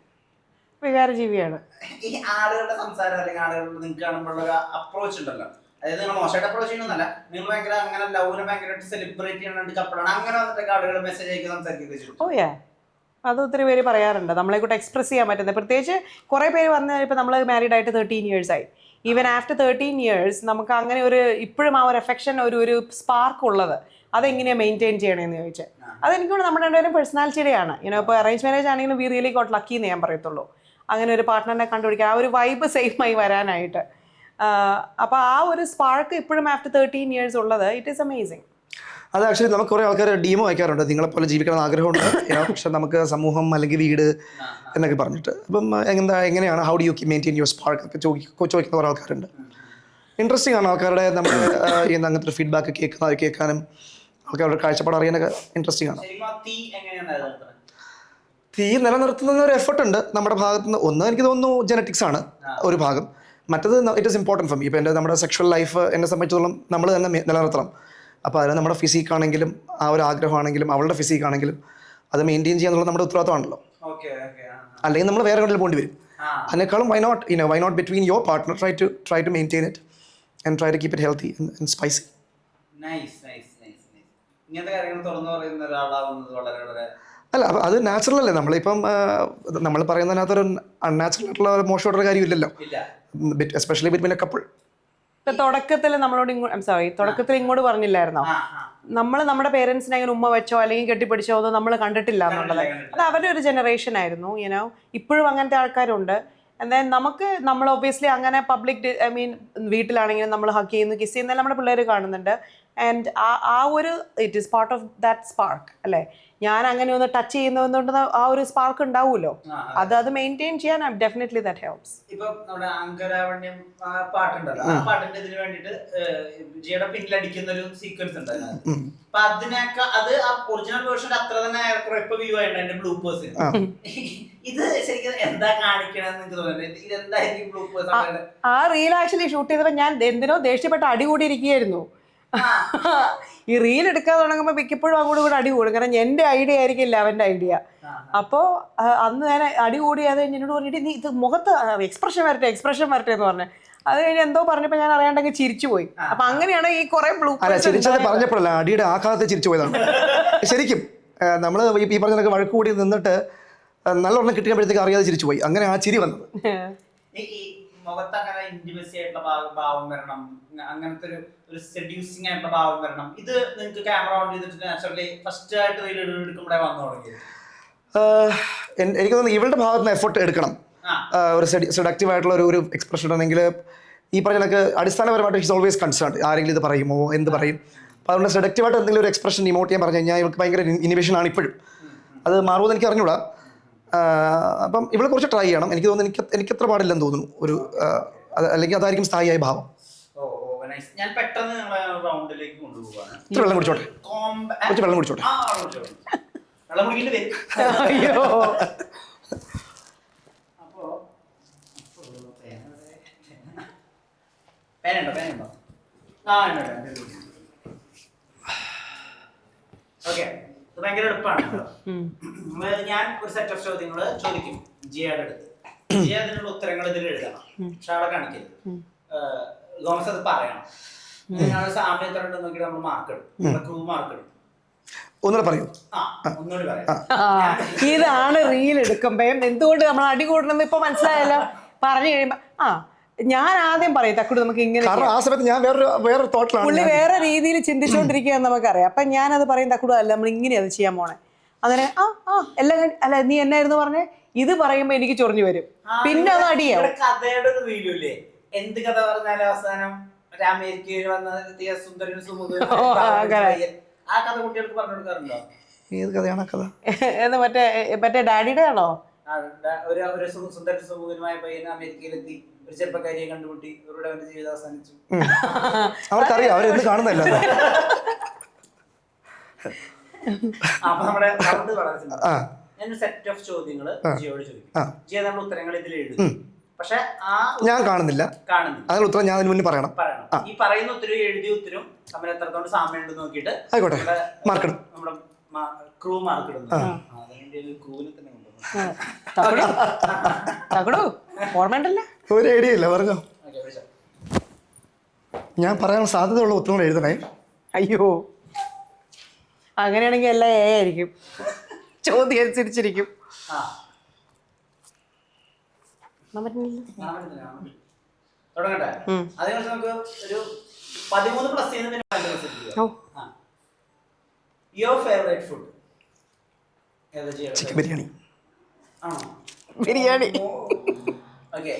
വികാരജീവിയാണ്. ഈ ആളുകളുടെ സംസാരം അല്ലെങ്കിൽ ആളുകളുടെ നിങ്ങൾക്ക് കാണുമ്പോഴുള്ള ഒരു അപ്രോച്ച് ഉണ്ടല്ലോ, അതായത് നിങ്ങൾ മോശമായിട്ട് അപ്രോച്ച് ചെയ്യുന്നതല്ല, നിങ്ങൾ ഭയങ്കര അങ്ങനെ ലവിനെ ഭയങ്കരമായിട്ട് സെലിബ്രേറ്റ് ചെയ്യുന്ന കപ്പിളാണ്, അങ്ങനെ വന്നിട്ടൊക്കെ ആളുകൾ മെസ്സേജ് അയക്കി സംസാരിക്കുക. അത് ഒത്തിരി പേര് പറയാറുണ്ട്, നമ്മളെ കൂടെ എക്സ്പ്രസ് ചെയ്യാൻ പറ്റുന്നത്. പ്രത്യേകിച്ച് കുറേ പേര് വന്ന് ഇപ്പോൾ നമ്മൾ മാരീഡ് ആയിട്ട് 13 years ആയി. ഈവൻ ആഫ്റ്റർ 13 years നമുക്ക് അങ്ങനെ ഒരു ഇപ്പോഴും ആ ഒരു എഫെക്ഷൻ, ഒരു സ്പാർക്ക് ഉള്ളത് അതെങ്ങനെയാണ് മെയിൻറ്റെയിൻ ചെയ്യണമെന്ന് ചോദിച്ചാൽ അതെനിക്കൂടെ നമ്മുടെ രണ്ടുപേരും പേഴ്സണാലിറ്റിയുടെയാണ്. ഇപ്പോൾ അറേഞ്ച് മാരേജ് ആണെങ്കിലും വി റിയലി ഗോട്ട് ലക്കി എന്ന് ഞാൻ പറയത്തുള്ളൂ. അങ്ങനെ ഒരു പാർട്ട്ണറിനെ കണ്ടുപിടിക്കാൻ, ആ ഒരു വൈബ് സെയിമായി വരാനായിട്ട്. അപ്പോൾ ആ ഒരു സ്പാർക്ക് ഇപ്പോഴും ആഫ്റ്റർ 13 years ഉള്ളത്, ഇറ്റ് ഈസ് അമേസിങ്. അത് ആക്ച്വലി നമുക്ക് കുറേ ആൾക്കാർ ഡീമോ അയക്കാറുണ്ട്, നിങ്ങളെപ്പോലെ ജീവിക്കണം എന്ന് ആഗ്രഹമുണ്ട്, പക്ഷെ നമുക്ക് സമൂഹം അല്ലെങ്കിൽ വീട് എന്നൊക്കെ പറഞ്ഞിട്ട്. അപ്പം എങ്ങനെയാണ് how do you maintain your spark ഒക്കെ ചോദിക്കുന്ന കുറേ ആൾക്കാരുണ്ട്. ഇൻട്രസ്റ്റിംഗ് ആണ് ആൾക്കാരുടെ നമ്മൾ അങ്ങനത്തെ ഒരു ഫീഡ്ബാക്ക് കേൾക്കാനും ആൾക്കാരുടെ കാഴ്ചപ്പാട് അറിയാനൊക്കെ ഇൻട്രസ്റ്റിംഗ് ആണ്. തീ നിലനിർത്തുന്ന ഒരു എഫർട്ട് ഉണ്ട് നമ്മുടെ ഭാഗത്ത് നിന്ന്. ഒന്ന് എനിക്ക് തോന്നുന്നു ജെനറ്റിക്സ് ആണ് ഒരു ഭാഗം, മറ്റത് it is important for me. ഇപ്പോൾ നമ്മുടെ സെക്ഷൽ ലൈഫ് എന്നെ സംബന്ധിച്ചിടത്തോളം നമ്മൾ തന്നെ നിലനിർത്തണം. അപ്പോൾ അതിന് നമ്മുടെ ഫിസിക് ആണെങ്കിലും ആ ഒരു ആഗ്രഹമാണെങ്കിലും അവളുടെ ഫിസിക് ആണെങ്കിലും അത് മെയിൻറ്റെയിൻ ചെയ്യാന്നുള്ളത് നമ്മുടെ ഉത്തരവാദിത്തമാണല്ലോ. അല്ലെങ്കിൽ നമ്മൾ വേറെ എവിടെയും പോകേണ്ടി വരും. അതിനേക്കാളും why not between your partner try to maintain it and try to keep it healthy and spicy. അല്ല, അപ്പോൾ അത് നാച്ചുറൽ അല്ലേ. നമ്മളിപ്പം നമ്മൾ പറയുന്നതിനകത്തൊരു അൺനാച്ചുറൽ ആയിട്ടുള്ള മോശമായിട്ടുള്ള കാര്യമില്ലല്ലോ, എസ്പെഷ്യലി ബിറ്റ്വീൻ എ കപ്പിൾ. തുടക്കത്തിൽ നമ്മളോട് തുടക്കത്തിൽ ഇങ്ങോട്ട് പറഞ്ഞില്ലായിരുന്നോ, നമ്മൾ നമ്മുടെ പേരൻസിനെ അങ്ങനെ ഉമ്മ വെച്ചോ അല്ലെങ്കിൽ കെട്ടിപ്പിടിച്ചോ ഒന്നും നമ്മൾ കണ്ടിട്ടില്ല എന്നുള്ളത്. അത് അവരുടെ ഒരു ജനറേഷൻ ആയിരുന്നു. ഇപ്പോഴും അങ്ങനത്തെ ആൾക്കാരുണ്ട്. ദെൻ നമ്മൾ ഒബ്വിയസ്ലി അങ്ങനെ പബ്ലിക് വീട്ടിലാണെങ്കിലും നമ്മൾ ഹഗ് ചെയ്യുന്നു, കിസ് ചെയ്യുന്നതെല്ലാം നമ്മുടെ പിള്ളേർ കാണുന്നുണ്ട്. ആൻഡ് ആ ഒരു it is part of that spark അല്ലേ. ഞാൻ അങ്ങനെ ഒന്ന് ടച്ച് ചെയ്യുന്നതുകൊണ്ട് ആ ഒരു സ്പാർക്ക് ഉണ്ടാവുമല്ലോ, അത് മെയിൻറ്റെയിൻ ചെയ്യാൻ ഡെഫിനറ്റ്ലി ദാറ്റ് ഹെൽപ്സ്. ഇപ്പൊ നമ്മുടെ അങ്കരാവണ്യം പാട്ടുണ്ടല്ലോ, ആ പാട്ടിന്റെ ഇതിന് വേണ്ടിട്ട് ജിയുടെ പിന്നിലടിക്കുന്ന ഒരു സീക്വൻസ് ഉണ്ടായിരുന്നു. അപ്പൊ അതിനൊക്കെ അത് ആ ഒറിജിനൽ വേർഷൻ അത്ര തന്നെ ഇപ്പൊ വ്യൂ ആയിട്ട് എന്റെ ബ്ലൂപ്പേഴ്സ്. ഇത് ശരിക്കും എന്താ കാണിക്കണമെന്ന് എനിക്ക് തോന്നുന്നുണ്ട്. ഇതെന്തായിരിക്കും ബ്ലൂപ്പേഴ്സ്? ആ റീൽ ആക്ച്വലി ഷൂട്ട് ചെയ്തപ്പോൾ ഞാൻ എന്തിനോ ദേഷ്യപ്പെട്ട് അടികൂടി ഇരിക്കുകയായിരുന്നു. ഈ റീൽ എടുക്കാൻ തുടങ്ങുമ്പോൾ മിക്കപ്പോഴും അങ്ങോട്ട് കൂടെ അടി കൂടും. കാരണം എൻ്റെ ഐഡിയ ആയിരിക്കില്ല അവൻ്റെ ഐഡിയ. അപ്പോൾ അന്ന് ഞാൻ അടി കൂടി അത് എന്നോട് പറഞ്ഞിട്ട് നീ ഇത് മുഖത്ത് എക്സ്പ്രഷൻ വരട്ടെ എന്ന് പറഞ്ഞു. അത് കഴിഞ്ഞ് എന്തോ പറഞ്ഞപ്പോൾ ഞാൻ അറിയാണ്ടെങ്കിൽ ചിരിച്ചു പോയി. അപ്പൊ അങ്ങനെയാണ് ഈ കുറെ പറഞ്ഞപ്പോഴല്ല അടിയുടെ ആഘാതത്തെ ചിരിച്ചു പോയതാണ്. ശരിക്കും നമ്മൾ ഈ പറഞ്ഞതൊക്കെ വഴക്ക് കൂടി നിന്നിട്ട് നല്ലോണം കിട്ടിയപ്പോഴത്തേക്ക് അറിയാതെ ചിരിച്ചു പോയി. അങ്ങനെ ആ ചിരി വന്നത്. മുഖത്ത് അങ്ങനെ ഇന്റിമസി ആയിട്ടുള്ള ഭാവം വരണം, അങ്ങനത്തെ ഒരു സെഡ്യൂസിങ് ആയിട്ടുള്ള ഭാവം വരണം. ഇത് നിങ്ങൾക്ക് ക്യാമറ ഓൺ ചെയ്തിട്ട് നാച്ചുറലി ഫസ്റ്റ് ആയിട്ട് എടുക്കുമ്പോഴേ വന്നു തുടങ്ങിയത്? എനിക്ക് തോന്നുന്നു ഇവളുടെ ഭാഗത്ത് നിന്ന് എഫർട്ട് എടുക്കണം. ഒരു സെഡക്റ്റീവ് ആയിട്ടുള്ള ഒരു എക്സ്പ്രഷൻ ഉണ്ടെങ്കിൽ ഈ പറഞ്ഞ അടിസ്ഥാനപരമായിട്ട് ഹിസ് ഓൾവേസ് കൺസേൺഡ് ആരെങ്കിലും ഇത് പറയുമോ എന്ത് പറയും. അപ്പോൾ അതുകൊണ്ട് സെഡക്റ്റീവായിട്ട് എന്തെങ്കിലും ഒരു എക്സ്പ്രഷൻ ഇമോട്ട് ചെയ്യാൻ പറഞ്ഞു കഴിഞ്ഞാൽ ഇവൾക്ക് ഭയങ്കര ഇനിവേഷൻ ആണ് ഇപ്പോഴും. അത് മാറുമെന്ന് എനിക്ക് അറിഞ്ഞൂടാ. അപ്പം ഇവളെ കുറച്ച് ട്രൈ ചെയ്യണം. എനിക്ക് തോന്നുന്നു എനിക്ക് എത്ര പാടില്ലെന്ന് തോന്നുന്നു ഒരു അല്ലെങ്കിൽ അതായിരിക്കും സ്ഥായിയായ ഭാവം. ഞാൻ പെട്ടെന്ന് റൗണ്ടിലേക്ക് കൊണ്ടുപോകാണ്. കുറച്ച് വെള്ളം കുടിച്ചോട്ടെ. അയ്യോ പേനുണ്ടോ? ഓക്കെ, ഇത് ഭയങ്കര എളുപ്പമാണ്. ഞാൻ ഒരു സെറ്റ് ഓഫ് ചോദ്യങ്ങൾ ചോദിക്കും ജിയയുടെ അടുത്ത്. ജിയ അതിനുള്ള ഉത്തരങ്ങൾ ഇതിൽ എഴുതണം, പക്ഷെ ആളെ കാണിക്കരുത്. ഗോമസ് അത് പറയണം. ഞങ്ങൾ സാമ്യം എത്ര ഉണ്ടെന്ന് നോക്കിയിട്ട് നമ്മൾ മാർക്ക് ഇടും, ക്രൂ മാർക്ക് ഇടും. ഒന്നുകൂടെ പറയൂ. ഒന്നുകൂടി പറയാം. ഇതാണ് റീൽ എടുക്കുമ്പോ എന്തുകൊണ്ട് നമ്മൾ അടി കൂടണമെന്ന് ഇപ്പൊ മനസ്സിലായല്ലോ. പറഞ്ഞു കഴിയുമ്പോ ഞാൻ ആദ്യം പറയും തക്കുടി നമുക്ക് ഇങ്ങനെ, കാരണം ആ സമയത്ത് ഞാൻ വേറെ തോട്ടിലാണ്, പുള്ളി വേറെ രീതിയിൽ ചിന്തിച്ചുകൊണ്ടിരിക്കുകയെന്ന് നമുക്കറിയാം. അപ്പൊ ഞാനത് പറയും തക്കുടു അല്ല നമ്മൾ ഇങ്ങനെയത് ചെയ്യാൻ പോണേ. അങ്ങനെ എല്ലാം അല്ല നീ എന്നായിരുന്നു പറഞ്ഞേ, ഇത് പറയുമ്പോ എനിക്ക് ചൊറിഞ്ഞു വരും, പിന്നെ അത് അടിയാവും. കഥയുടെ ഒരു റീലില്ലേ, എന്ത് കഥ പറഞ്ഞാലും അവസാനം അമേരിക്കയിൽ വന്ന സുന്ദരനും സുമുഖനും ആ കഥ കുട്ടികൾക്ക് പറഞ്ഞു കൊടുക്കാറുണ്ടോ? ഏത് കഥയാണ് കഥ? എന്ന് മറ്റേ ഡാഡിയുടെ ആണോ? ഒരു സുന്ദര സുമുഖനുമായ പയ്യൻ അമേരിക്കയിലെത്തി, ഒരു ചെറുപ്പക്കാരിയെ കണ്ടുമുട്ടി, അവരുടെ അവന്റെ ജീവിതം അവസാനിച്ചു. അവർക്കറിയാം, അവരെന്ത് കാണുന്നല്ലോ. അപ്പൊ നമ്മുടെ സൗണ്ട് വളരെ സിമ്പിൾ. ഞാനൊരു സെറ്റ് ഓഫ് ചോദ്യങ്ങൾ ജിയോട് ചോദിക്കും, ജിയോ നമ്മൾ ഉത്തരങ്ങൾ ഇതിൽ എഴുതും. പക്ഷെ ഞാൻ കാണുന്നില്ല, അതിനുള്ള ഉത്തരം ഞാൻ അതിന് മുന്നേ പറയണം. ഈ പറയുന്ന ഉത്തരവും എഴുതിയ ഉത്തരവും തമ്മിൽ എത്രത്തോളം സാമ്യം ഉണ്ടെന്ന് നോക്കിയിട്ട് ആയിക്കോട്ടെ മാർക്കിടും, നമ്മുടെ ക്രൂ മാർക്ക് ഇടുന്നു. ഓർമ്മയുണ്ടല്ലോ, ഒരു ഐഡിയ ഇല്ല, പറഞ്ഞോ. ഞാൻ പറയാൻ സാധ്യതയുള്ള ഉത്തരങ്ങൾ എഴുതണേ. അയ്യോ, അങ്ങനെയാണെങ്കിൽ എല്ലാം എ ആയിരിക്കും, ചോദ്യം അനുസരിച്ചിരിക്കും. തുടങ്ങട്ടെ. അതിനെക്കുറിച്ച് നമുക്ക് ഒരു 13+. Your favourite food? Chicken biryani. ആണോ? Biryani. Okay.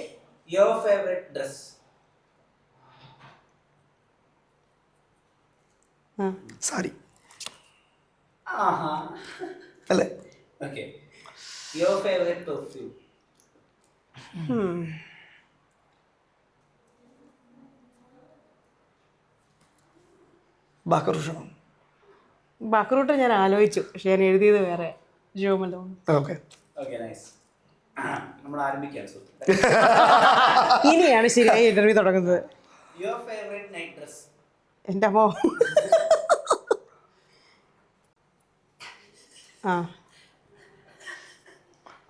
Your favourite dress? Sari. അല്ലേ? Okay. Your favourite perfume? Baccarat ഞാൻ ആലോചിച്ചു, പക്ഷെ ഞാൻ എഴുതിയത് വേറെ. നമ്മൾ ആരംഭിക്കാം. ഇനിയാണ് ശരിയായി ഇന്റർവ്യൂ തുടങ്ങുന്നത്. Your favourite night dress? എൻ്റെ അമ്മോ,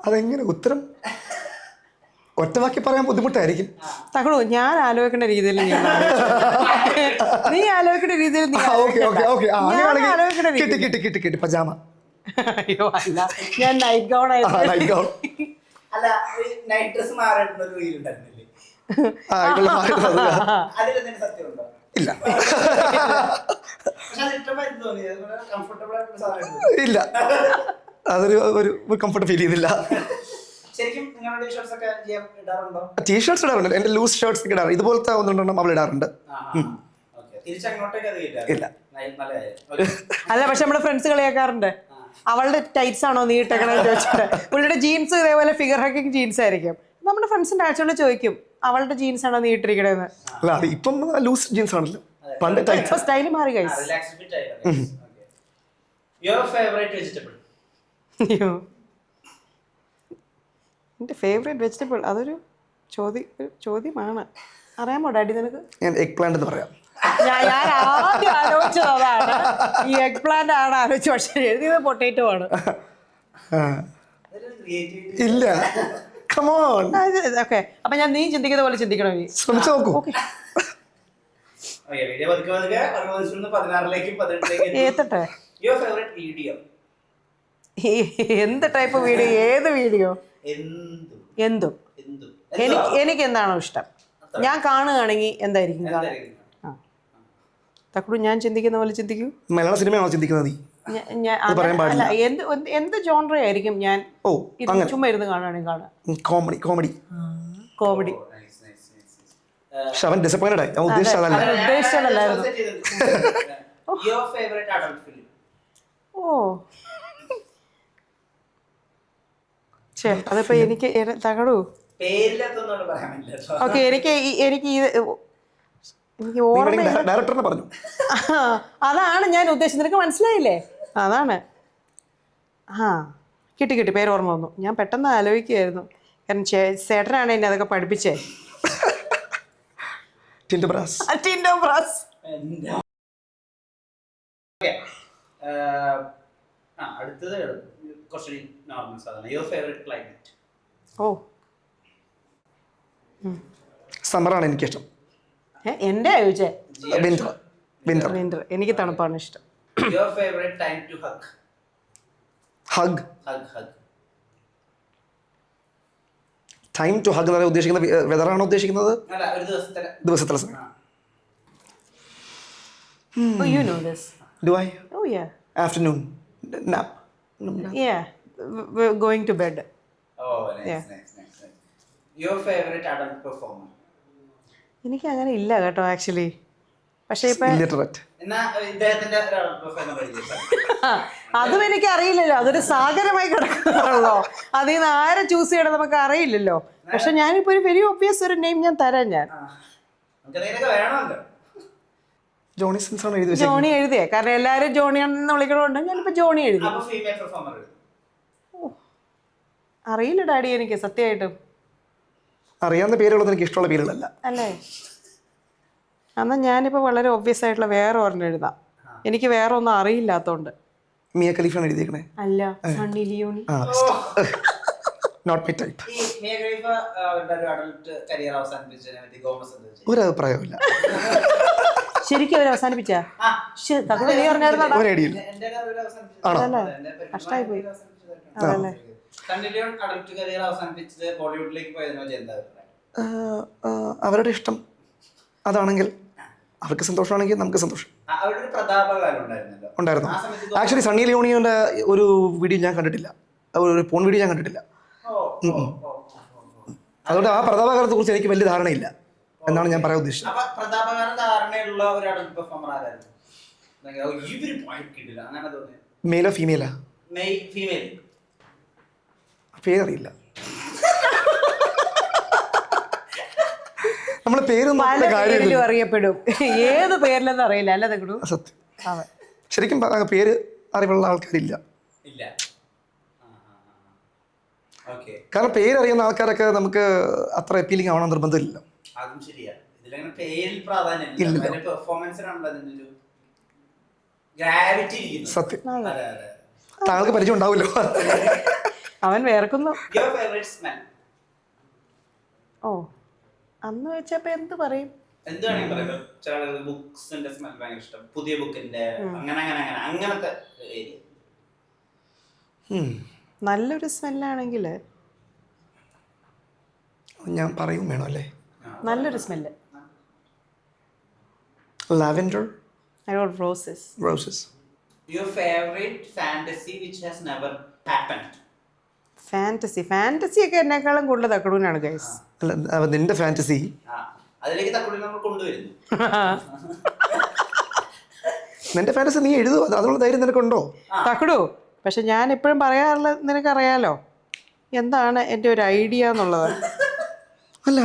അതെങ്ങനെ ഉത്തരം ഒറ്റവാക്കി പറയാൻ ബുദ്ധിമുട്ടായിരിക്കും. തകടു, ഞാൻ ആലോചിക്കേണ്ട രീതിയിൽ നീ ആലോചിക്കേണ്ട രീതിയിൽ പജാമ. അയ്യോ അല്ല, ഞാൻ നൈറ്റ് ഗൗൺ ആയിരുന്നു. അല്ല, നൈറ്റ് ഡ്രസ് മാറിയിട്ടുള്ള ഒരു റീൽ ഉണ്ടായിരുന്നില്ലേ? അതിലെന്തെങ്കിലും സത്യമുണ്ടോ? ഇല്ല. ഇല്ല, അതൊരു കംഫർട്ട് ഫീൽ ചെയ്യുന്നില്ല. ടീഷർട്സ് ഇടാറുണ്ട്, എന്റെ ലൂസ് ഷർട്ട്സ് ഇടാറുണ്ട്, ഇതുപോലത്തെ ഒന്നുണ്ടെണ്ണം അവൾ ഇടാറുണ്ട്. ഇല്ല. അല്ല, പക്ഷെ നമ്മുടെ ഫ്രണ്ട്സ് കളിയാക്കാറുണ്ട്, അവളുടെ ടൈറ്റ്സ് ആണോ നീ ഇട്ടേക്കണെന്ന് ചോദിച്ചിട്ട്. പുള്ളിയുടെ ജീൻസ് ഇതേപോലെ ഫിഗർ ഹക്കിങ് ജീൻസ് ആയിരിക്കും. നമ്മുടെ ഫ്രണ്ട്സിന്റെ ആഴ്ചകളിൽ ചോദിക്കും അവളുടെ ജീൻസ് ആണോ നീ ഇട്ടിരിക്കണേന്ന്. അല്ല, ഇപ്പം ലൂസ് ജീൻസ് ആണല്ലോ, പണ്ട് സ്റ്റൈല് മാറി ഗൈസ്. എൻ്റെ ഫേവറേറ്റ് വെജിറ്റബിൾ, അതൊരു ചോദ്യമാണ്. അറിയാമോ ഡാഡി നിനക്ക്? ഞാൻ എഗ് പ്ലാന്റ് എന്ന് പറയാം. ഞാൻ ആദ്യം ആലോചിച്ചത് അതാണ്, ഈ എഗ് പ്ലാന്റ് ആണ് ആലോചിച്ചത്, പക്ഷെ എഴുതിയത് പൊട്ടേറ്റോ ആണ്. ഇല്ല, ഓക്കെ, അപ്പൊ ഞാൻ നീ ചിന്തിക്കുന്ന പോലെ ചിന്തിക്കണം. ശ്രമിച്ചു നോക്കൂ. ഏത്തട്ടെ. എന്ത് ടൈപ്പ് വീഡിയോ? ഏത് വീഡിയോ? എന്തും. എനിക്ക് എന്താണോ ഇഷ്ടം ഞാൻ കാണുകയാണെങ്കിൽ എന്തായിരിക്കും തക്കുടു? ഞാൻ ചിന്തിക്കുന്ന പോലെ ചിന്തിക്കൂ. മലയാള സിനിമയാണോ ചിന്തിക്കുന്നത് നീ? അല്ല, എന്ത് ജോൺറ ആയിരിക്കും ഞാൻ ചുമ്മാ ഇരുന്ന് കാണുകയാണെങ്കിൽ കാണാം. കോമഡി. അവൻ ഡിസപ്പോയിന്റഡ് ആയി. ഉദ്ദേശിച്ചതല്ലായിരുന്നു. ഓ, അതിപ്പോ എനിക്ക് തകടു. ഓക്കെ, എനിക്ക് ഓർമ്മ, അതാണ് ഞാൻ ഉദ്ദേശിച്ചത്. നിനക്ക് മനസ്സിലായില്ലേ? അതാണ്. കിട്ടി, പേര് ഓർമ്മ വന്നു. ഞാൻ പെട്ടെന്ന് ആലോചിക്കുകയായിരുന്നു, കാരണം ചേട്ടനാണ് എന്നെ അതൊക്കെ പഠിപ്പിച്ചേ. ടിൻഡോ ബ്രാസ്. അടുത്തത് കുറച്ച് നോർമൽ സാധനം. Your favourite climate? സമ്മറാണ് എനിക്കിഷ്ടം. എന്റെ ചോദിച്ചേ വിന്റർ വിന്റർ വിന്റർ. എനിക്ക് തണുപ്പാണ് ഇഷ്ടം. Your favorite time to hug? Hug Hug. Time to hug എന്ന് പറയാൻ ഉദ്ദേശിക്കുന്നത് വെതറാണോ ഉദ്ദേശിക്കുന്നത്? അല്ല, ഒരു ദിവസത്തിലെ സമയം. Oh, you know this. Do I? Oh yeah. Afternoon nap. Yeah. We're going to bed. Oh, nice, Yeah. nice. Your favorite adult performer? എനിക്ക് അങ്ങനെ ഇല്ല കേട്ടോ ആക്ച്വലി. പക്ഷെ ഇപ്പൊ Illiterate. എന്നാ ഇദ്ദേഹത്തിന്റെ ഒരു adult performer പരിചയപ്പെടാം. അതും എനിക്ക് അറിയില്ലല്ലോ. അതൊരു സാഗരമായി കിടക്കുന്നതാണല്ലോ. അതിൽ നിന്ന് ആരെ ചൂസ് ചെയ്യണം നമുക്ക് അറിയില്ലല്ലോ. പക്ഷെ ഞാനിപ്പോ ഒരു വെരി ഒബ്വിയസ് ഒരു നെയിം ഞാൻ തരാം. ഞാൻ നമുക്ക് എന്തെങ്കിലുമൊക്കെ വേണമല്ലോ. ജോണി സിൻസ് ആണ് എഴുതി വെച്ചത്. ജോണി എഴുതിയേ, കാരണം എല്ലാരും ജോണി എന്ന് വിളിക്കണോണ്ട് ഞാനിപ്പോ ജോണി എഴുതി. അപ്പൊ ഫീമെയിൽ പെർഫോമർ അറിയില്ല ഡാഡി എനിക്ക് സത്യമായിട്ടും. അറിയാവുന്ന പേരുള്ളത് എനിക്ക് ഇഷ്ടമുള്ള പേരുകളല്ല. അല്ലേ? എന്നാൽ ഞാനിപ്പോൾ വളരെ ഒബ്വിയസ് ആയിട്ടുള്ള വേറെ ഒരെണ്ണം എഴുതാം. എനിക്ക് വേറെ ഒന്നും അറിയില്ലാത്തോണ്ട്. മിയ ഖലീഫാണ് എഴുതിയേക്കണേ. അല്ല, Sunny Leone. Not my type. ഈ മിയ ഖലീഫ അവരുടെ ഒരു അഡൽട്ട് കരിയർ അവസാനിപ്പിച്ചതിനെ പറ്റി ഗോമസ് എന്താ വെച്ചാൽ? ഒരു അഭിപ്രായമില്ല. ശരിക്കും അവർ അവസാനിപ്പിച്ചാ? നീ പറഞ്ഞായിരുന്നോ? ഒരു ഐഡിയയില്ല. എന്റെ ഒരു അതല്ലേ കഷ്ടായി പോയി. അതല്ലേ സണ്ണി ലിയോൺ അഡൽട്ട് കരിയർ അവസാനിപ്പിച്ചത് ബോളിവുഡിലേക്ക് പോയതിനെ പറ്റി എന്താ അഭിപ്രായം? അവരുടെ ഇഷ്ടം അതാണെങ്കിൽ അവർക്ക് സന്തോഷമാണെങ്കിൽ നമുക്ക് സന്തോഷം. അവരുടെ ഒരു പ്രതാപകാലം ഉണ്ടായിരുന്നല്ലോ. ഉണ്ടായിരുന്നു. ആക്ച്വലി സണ്ണി ലിയോണിയുടെ ഒരു വീഡിയോ ഞാൻ കണ്ടിട്ടില്ല, ഒരു പോൺ വീഡിയോ ഞാൻ കണ്ടിട്ടില്ല. അതുകൊണ്ട് ആ പ്രതാപകാലത്തെ കുറിച്ച് എനിക്ക് വലിയ ധാരണയില്ല എന്നാണ് ഞാൻ പറയാൻ ഉദ്ദേശിച്ചത്. അപ്പൊ പ്രതാപകാലം ധാരണയുള്ള ഒരു അഡൽട്ട് പെർഫോമർ ആരായിരുന്നു? ഇവര് പോയിന്റ് കിട്ടില്ല അങ്ങനെ തോന്നി. മെയിലോ ഫീമെയിലാ? ഫീമെയിൽ. പേരറിയില്ല. നമ്മളെ പേരൊന്നും പല പേരിലും അറിയപ്പെടും. ഏത് പേരിലെന്ന് അറിയില്ല. അല്ല തകടു? സത്യം. ശരിക്കും പേര് അറിവുള്ള ആൾക്കാരില്ല. ഇല്ല. കാരണം പേരറിയുന്ന ആൾക്കാരൊക്കെ നമുക്ക് അത്ര അപ്പീലിംഗ് ആവണം നിർബന്ധമില്ല. അതും ശരിയാ. ഇതിലങ്ങനെ പേരിൽ പ്രാധാന്യമില്ല. പെർഫോമൻസിനാണല്ലോ അതിന്റെ ഒരു ഗ്രാവിറ്റി ഇരിക്കുന്നത്. സത്യം. അതെ അതെ. താങ്കൾക്ക് പരിചയം ഉണ്ടാവുമല്ലോ. അവൻ വേർക്കുന്നു. Your favorite smell? ഓ, അന്ന് വെച്ചപ്പോ എന്ത് പറയും? എന്ത് വേണമെങ്കിൽ പറയാം. ചില ബുക്സിന്റെ സ്മെൽ ഭയങ്കര ഇഷ്ടം, പുതിയ ബുക്കിന്റെ അങ്ങനത്തെ ഏരിയ. നല്ലൊരു സ്മെല്ലാണെങ്കിൽ ഞാൻ പറയും വേണം അല്ലേ? നല്ലൊരു smell. Lavender. I got roses. Roses. Your favorite fantasy which has never happened? Fantasy ഒക്കെ എന്നെക്കാളും കൂടുതൽ തക്കടൂനാണ് ഗൈസ്. അല്ല, നിന്റെ ഫാന്റസി അതിലേക്ക് തക്കുടി നമ്മൾ കൊണ്ടുവരുന്നു. നിന്റെ ഫാന്റസി നീ എഴുതുക, അതിനുള്ള ധൈര്യം നിനക്കുണ്ടോ? തക്കടു, പക്ഷെ ഞാൻ എപ്പോഴും പറയാറുള്ളത് നിനക്കറിയാലോ എന്താണ് എൻ്റെ ഒരു ഐഡിയ എന്നുള്ളത്. അല്ല,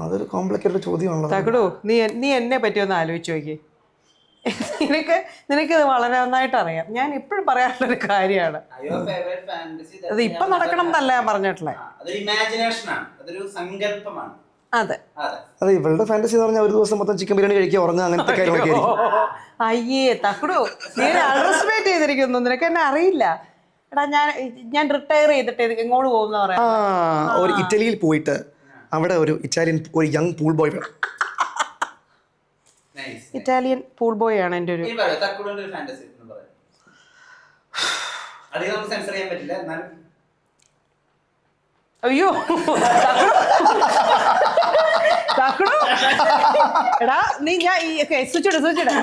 അതൊരു കോംപ്ലിക്കേറ്റഡ് ചോദ്യമാണല്ലോ. തകടു, നീ എന്നെ പറ്റി ഒന്ന് ആലോചിച്ച് നോക്കി. നിനക്കിത് വളരെ നന്നായിട്ട് അറിയാം. ഞാൻ ഇപ്പോഴും പറയാറുള്ളൊരു കാര്യമാണ്. അത് ഇപ്പം നടക്കണം എന്നല്ല ഞാൻ പറഞ്ഞിട്ടുള്ളത്. അതെ, അതെ, ഇവളുടെ ഫാന്റസി എന്ന് പറഞ്ഞാൽ ഒരു ദിവസം മൊത്തം ചിക്കൻ ബിരിയാണി കഴിക്കുക, ഉറങ്ങുക, അങ്ങനത്തെ കാര്യങ്ങളൊക്കെ. അയ്യേ തക്കടു, നീ അണ്ടർസ്റ്റിമേറ്റ് ചെയ്തിരിക്കുന്നു. നിനക്ക് എന്നെ അറിയില്ല. എടാ, ഞാൻ റിട്ടയർ ചെയ്തിട്ട് എങ്ങോട്ട് പോകുന്ന പറയാം. ഒരു ഇറ്റലിയിൽ പോയിട്ട് അവിടെ ഒരു യങ് പൂൾ ബോയ് വേണം. ഇറ്റാലിയൻ പൂൾ ബോയ് ആണ് എൻ്റെ ഒരു. അയ്യോ തക്കടു, എടാ നീ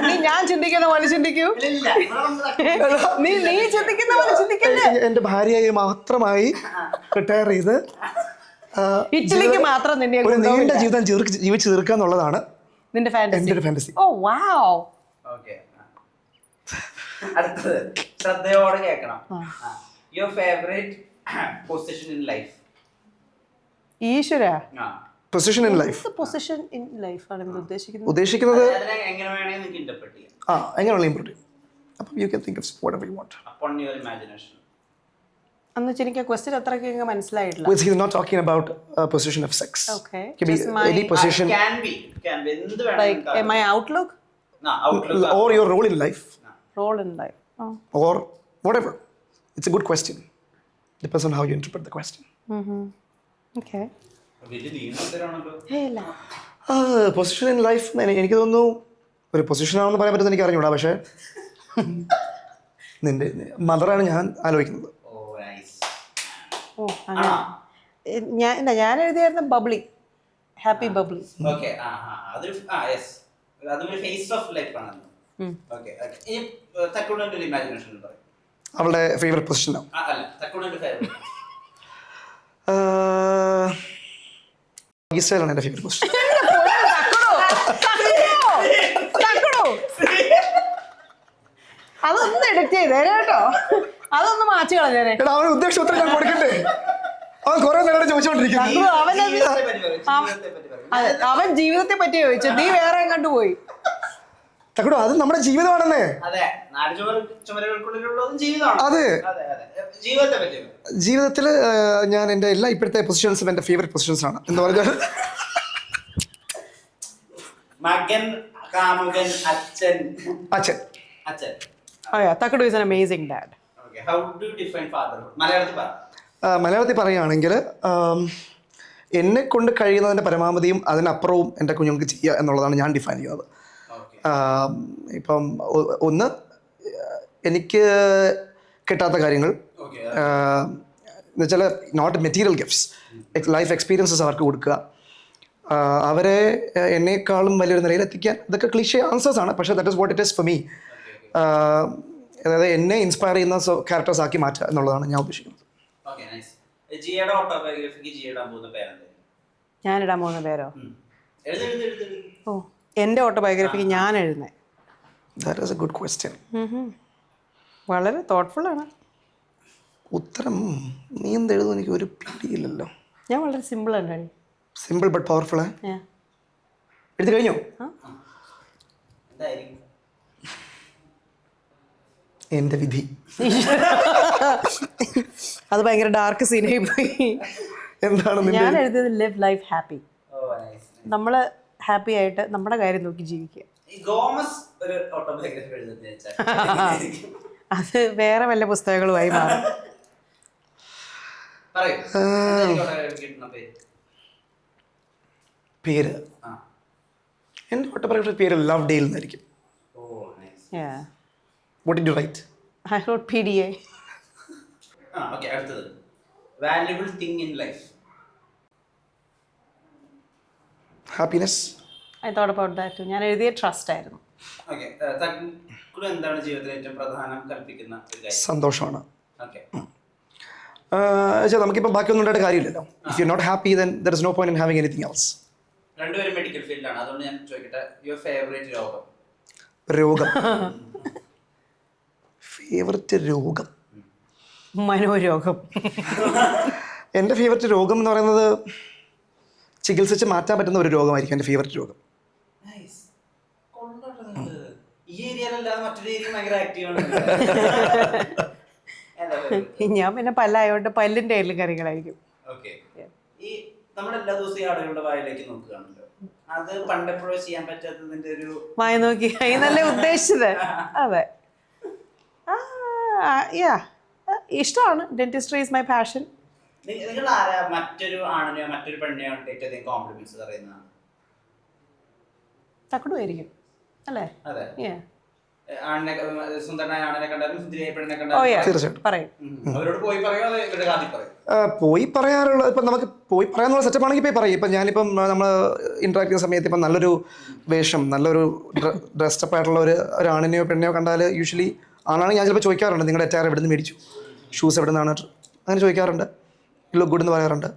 നീ ഞാൻ ചിന്തിക്കുന്ന പോലെ ചിന്തിക്കൂ. നീ ചിന്തിക്കുന്ന പോലെ ചിന്തിക്കല്ലേ. എന്റെ ഭാര്യയെ മാത്രമായി റിട്ടയർ ചെയ്ത് ഇറ്റലിക്ക് മാത്രം നിന്നെ ഒരു നീണ്ട ജീവിതം ജീവിച്ചു തീർക്കുക എന്നുള്ളതാണ് നിന്റെ ഫാന്റസി. ഓ വാവ്. അടുത്തത് ശ്രദ്ധയോടെ കേൾക്കണം. Your favourite position in life? ഈശ്വര, position in life. Position in life ആണ് ഉദ്ദേശിക്കുന്നത്. ഉദ്ദേശിക്കുന്നത് എങ്ങനെ വേണമെങ്കിൽ നിങ്ങൾക്ക് ഇന്റർപ്രറ്റ് ചെയ്യാം. എങ്ങനെയുള്ള ഇംപ്രൂവ്. അപ്പം you can think of whatever you want upon your imagination. അന്ന് വെച്ചാൽ എനിക്ക് ക്വസ്റ്റ്യൻ അത്രയ്ക്ക് മനസ്സിലായിട്ടില്ല. He's not talking about a position of sex. Okay. Can be any position. Can be എന്ത് Like വേണമെങ്കിലും. my outlook? Outlook. Or your role in life. Role in life. Or whatever. It's a good question. Depends on how you interpret the question. Okay വലിയ നീണ്ടത്തരാണല്ലോ. ഇല്ല position in life എനിക്ക് തോന്നുന്നു ഒരു പൊസിഷനാണെന്ന് പറയാൻ പറ്റുന്ന എനിക്ക് അറിഞ്ഞൂടാ, പക്ഷേ നിന്റെ മദറാണ് ഞാൻ ആലോചിക്കുന്നത്. ഓ നൈസ്. ഓ അങ്ങനെ ഞാൻ എഴുതിയായിരുന്നു ബബ്ലി, ഹാപ്പി ബബ്ലി. ഓക്കെ അതൊരു യെസ്, അതൊരു ഫേസ് ഓഫ് ലൈഫ് ആണല്ലോ. ഓക്കെ ഈ തക്കുടന്റെ ഒരു ഇമാജിനേഷൻ ഉണ്ടോ? അവളുടെ ഫേവറേറ്റ് പൊസിഷനോ? അല്ല, തക്കുടന്റെ ഫേവറേറ്റ് ഈസ്റ്റേലാണ് എൻ്റെ ഫേവറേറ്റ് പൊസിഷൻ. അതൊന്ന് എഡിറ്റ് ചെയ്തേ കേട്ടോ, അതൊന്ന് മാറ്റി കളഞ്ഞേ. എടാ അവന് ഉദ്ദേശിച്ച ഉത്തരം ഞാൻ കൊടുക്കണ്ടേ? അവൻ കുറെ നേരം ചോദിച്ചോണ്ടിരിക്കുന്നു. അവൻ ജീവിതത്തെ പറ്റി ചോദിച്ചു, നീ വേറെ എങ്ങോട്ട് പോയി. തക്കടോ അത് നമ്മുടെ ജീവിതമാണെന്നേ. അതെ, നാല് ചുമരുകൾക്കുള്ളിലുള്ളതും ജീവിതമാണ്. അതെ, ജീവിതത്തെ പറ്റി ജീവിതത്തിൽ ഞാൻ എൻ്റെ എല്ലാ ഇപ്പോഴത്തെ പൊസിഷൻസും എൻ്റെ ഫേവറേറ്റ് പൊസിഷൻസ് ആണ് എന്ന് പറഞ്ഞാൽ മകൻ, കാമുകൻ, അച്ഛൻ. അച്ഛൻ. അച്ഛൻ. തക്കടു is an amazing dad. Okay, how do you define fatherhood? മലയാളത്തിൽ പറ. മലയാളത്തിൽ പറയുകയാണെങ്കിൽ എന്നെ കൊണ്ട് കഴിയുന്നതിൻ്റെ പരമാവധിയും അതിനപ്പുറവും എൻ്റെ കുഞ്ഞുങ്ങൾക്ക് ചെയ്യുക എന്നുള്ളതാണ് ഞാൻ ഡിഫൈൻ ചെയ്യുന്നത്. ഇപ്പം ഒന്ന്, എനിക്ക് കിട്ടാത്ത കാര്യങ്ങൾ എന്നുവെച്ചാൽ not material gifts, life experiences അവർക്ക് കൊടുക്കുക, അവരെ എന്നേക്കാളും വലിയൊരു നിലയിൽ എത്തിക്കാൻ. ഇതൊക്കെ ക്ലീഷേ ആൻസേഴ്സ് ആണ്, പക്ഷേ that is what it is for me. അതായത് എന്നെ ഇൻസ്പയർ ചെയ്യുന്ന ക്യാരക്ടേഴ്സ് ആക്കി മാറ്റുക എന്നുള്ളതാണ് ഞാൻ ഉദ്ദേശിക്കുന്നത്. ഞാനിടാൻ പോകുന്ന പേരോ? ഓ, എൻ്റെ ഓട്ടോബയോഗ്രഫിക്ക് ഞാൻ എഴുതുന്നേ. That is a good question. വളരെ തോട്ട്ഫുൾ ആണ് ഉത്തരം. നീ എന്തെഴുതും എനിക്ക് ഒരു പിടിയില്ലല്ലോ. ഞാൻ വളരെ സിമ്പിൾ ആണ്. Simple but powerful. എഴുതി കഴിഞ്ഞോ? എൻ്റെ വിധി. അത് ഭയങ്കര ഡാർക്ക് സീനായി പോയി. എന്താണ് ഞാൻ എഴുതിയത് ലിവ് ലൈഫ് ഹാപ്പി. നമ്മൾ ഹാപ്പി ആയിട്ട് നമ്മുടെ കാര്യം നോക്കി ജീവിക്കുക. അത് വേറെ വല്ല പുസ്തകങ്ങളുമായി മാറും. പേര്, എൻ്റെ ഓട്ടോബയോഗ്രഫി പേര് ലവ് ഡേയിൽ എന്നായിരിക്കും. What did you write? I wrote PDA. Okay, അടുത്തത് valuable thing in life. Happiness. I thought about that too. ഞാൻ എഴുതിയ ട്രസ്റ്റ് ആയിരുന്നു. Okay, തക്കുടു എന്താണ് ജീവിതത്തിൽ ഏറ്റവും പ്രധാനം കൽപ്പിക്കുന്ന ഒരു കാര്യം? സന്തോഷമാണ്. Okay. നമുക്കിപ്പോൾ ബാക്കിയൊന്നും ഉണ്ടായിട്ട് കാര്യമില്ലല്ലോ. If you're not happy, then there is no point in having anything else. രണ്ടുപേരും മെഡിക്കൽ ഫീൽഡാണ്, അതുകൊണ്ട് ഞാൻ ചോദിക്കട്ടെ, യുവർ ഫേവറേറ്റ് രോഗം? രോഗം. ഫേവററ്റ് രോഗം മനോരോഗം. എൻ്റെ ഫേവററ്റ് രോഗം എന്ന് പറയുന്നത് ചികിത്സിച്ച് മാറ്റാൻ പറ്റുന്ന ഒരു രോഗമായിരിക്കും എൻ്റെ ഫേവററ്റ് രോഗം. ഈ ഏരിയയിലല്ലാതെ മറ്റൊരു ഏരിയ ഭയങ്കര ആക്റ്റീവാണ്. ഞാൻ പിന്നെ പല്ലായോണ്ട് പല്ലിൻ്റെ എല്ലും കറികളായിരിക്കും. ഓക്കെ, ഈ നമ്മുടെ എല്ലാ ദിവസവും ആളുകളുടെ വായിലേക്ക് നോക്കുകയാണല്ലോ, അത് പണ്ടെപ്പോഴോ ചെയ്യാൻ പറ്റാത്തതിന്റെ ഒരു വായ നോക്കി നല്ല ഉദ്ദേശിച്ചത്. അതെ, ഇഷ്ടമാണ്. Dentistry is my passion. നിങ്ങൾ ആരാ മറ്റൊരു ആണിനെയോ മറ്റൊരു പെണ്ണിനെയോ ഏറ്റവും അധികം കോംപ്ലിമെന്റ്സ് പറയുന്നതാണ്? തക്കടു ആയിരിക്കും അല്ലേ? അതെ, ആണിനെ സുന്ദരനായ ആണിനെ കണ്ടാലും സുന്ദരിയായ പെണ്ണിനെ കണ്ടാലും തീർച്ചയായിട്ടും പറയും. അവരോട് പോയി പറയോ അതോ ഇവരുടെ കാതിൽ പറയും? പോയി പറയാറുള്ള, ഇപ്പം നമുക്ക് പോയി പറയാനുള്ള സെറ്റപ്പ് ആണെങ്കിൽ പോയി പറയും. ഇപ്പം ഞാനിപ്പം നമ്മൾ ഇൻട്രാക്ട് ചെയ്യുന്ന സമയത്ത് ഇപ്പം നല്ലൊരു വേഷം, നല്ലൊരു ഡ്രസ്ഡപ്പ് ആയിട്ടുള്ള ഒരു ആണിനെയോ പെണ്ണിനെയോ കണ്ടാൽ യൂഷ്വലി ആണാണെങ്കിൽ ഞാൻ ചിലപ്പോൾ ചോദിക്കാറുണ്ട്, നിങ്ങളുടെ അറ്റാർ എവിടെ നിന്ന് മേടിച്ചു, ഷൂസ് എവിടെ നിന്നാണ്, അങ്ങനെ ചോദിക്കാറുണ്ട്. ലുക്ക് ഗുഡ് എന്ന് പറയാറുണ്ട്.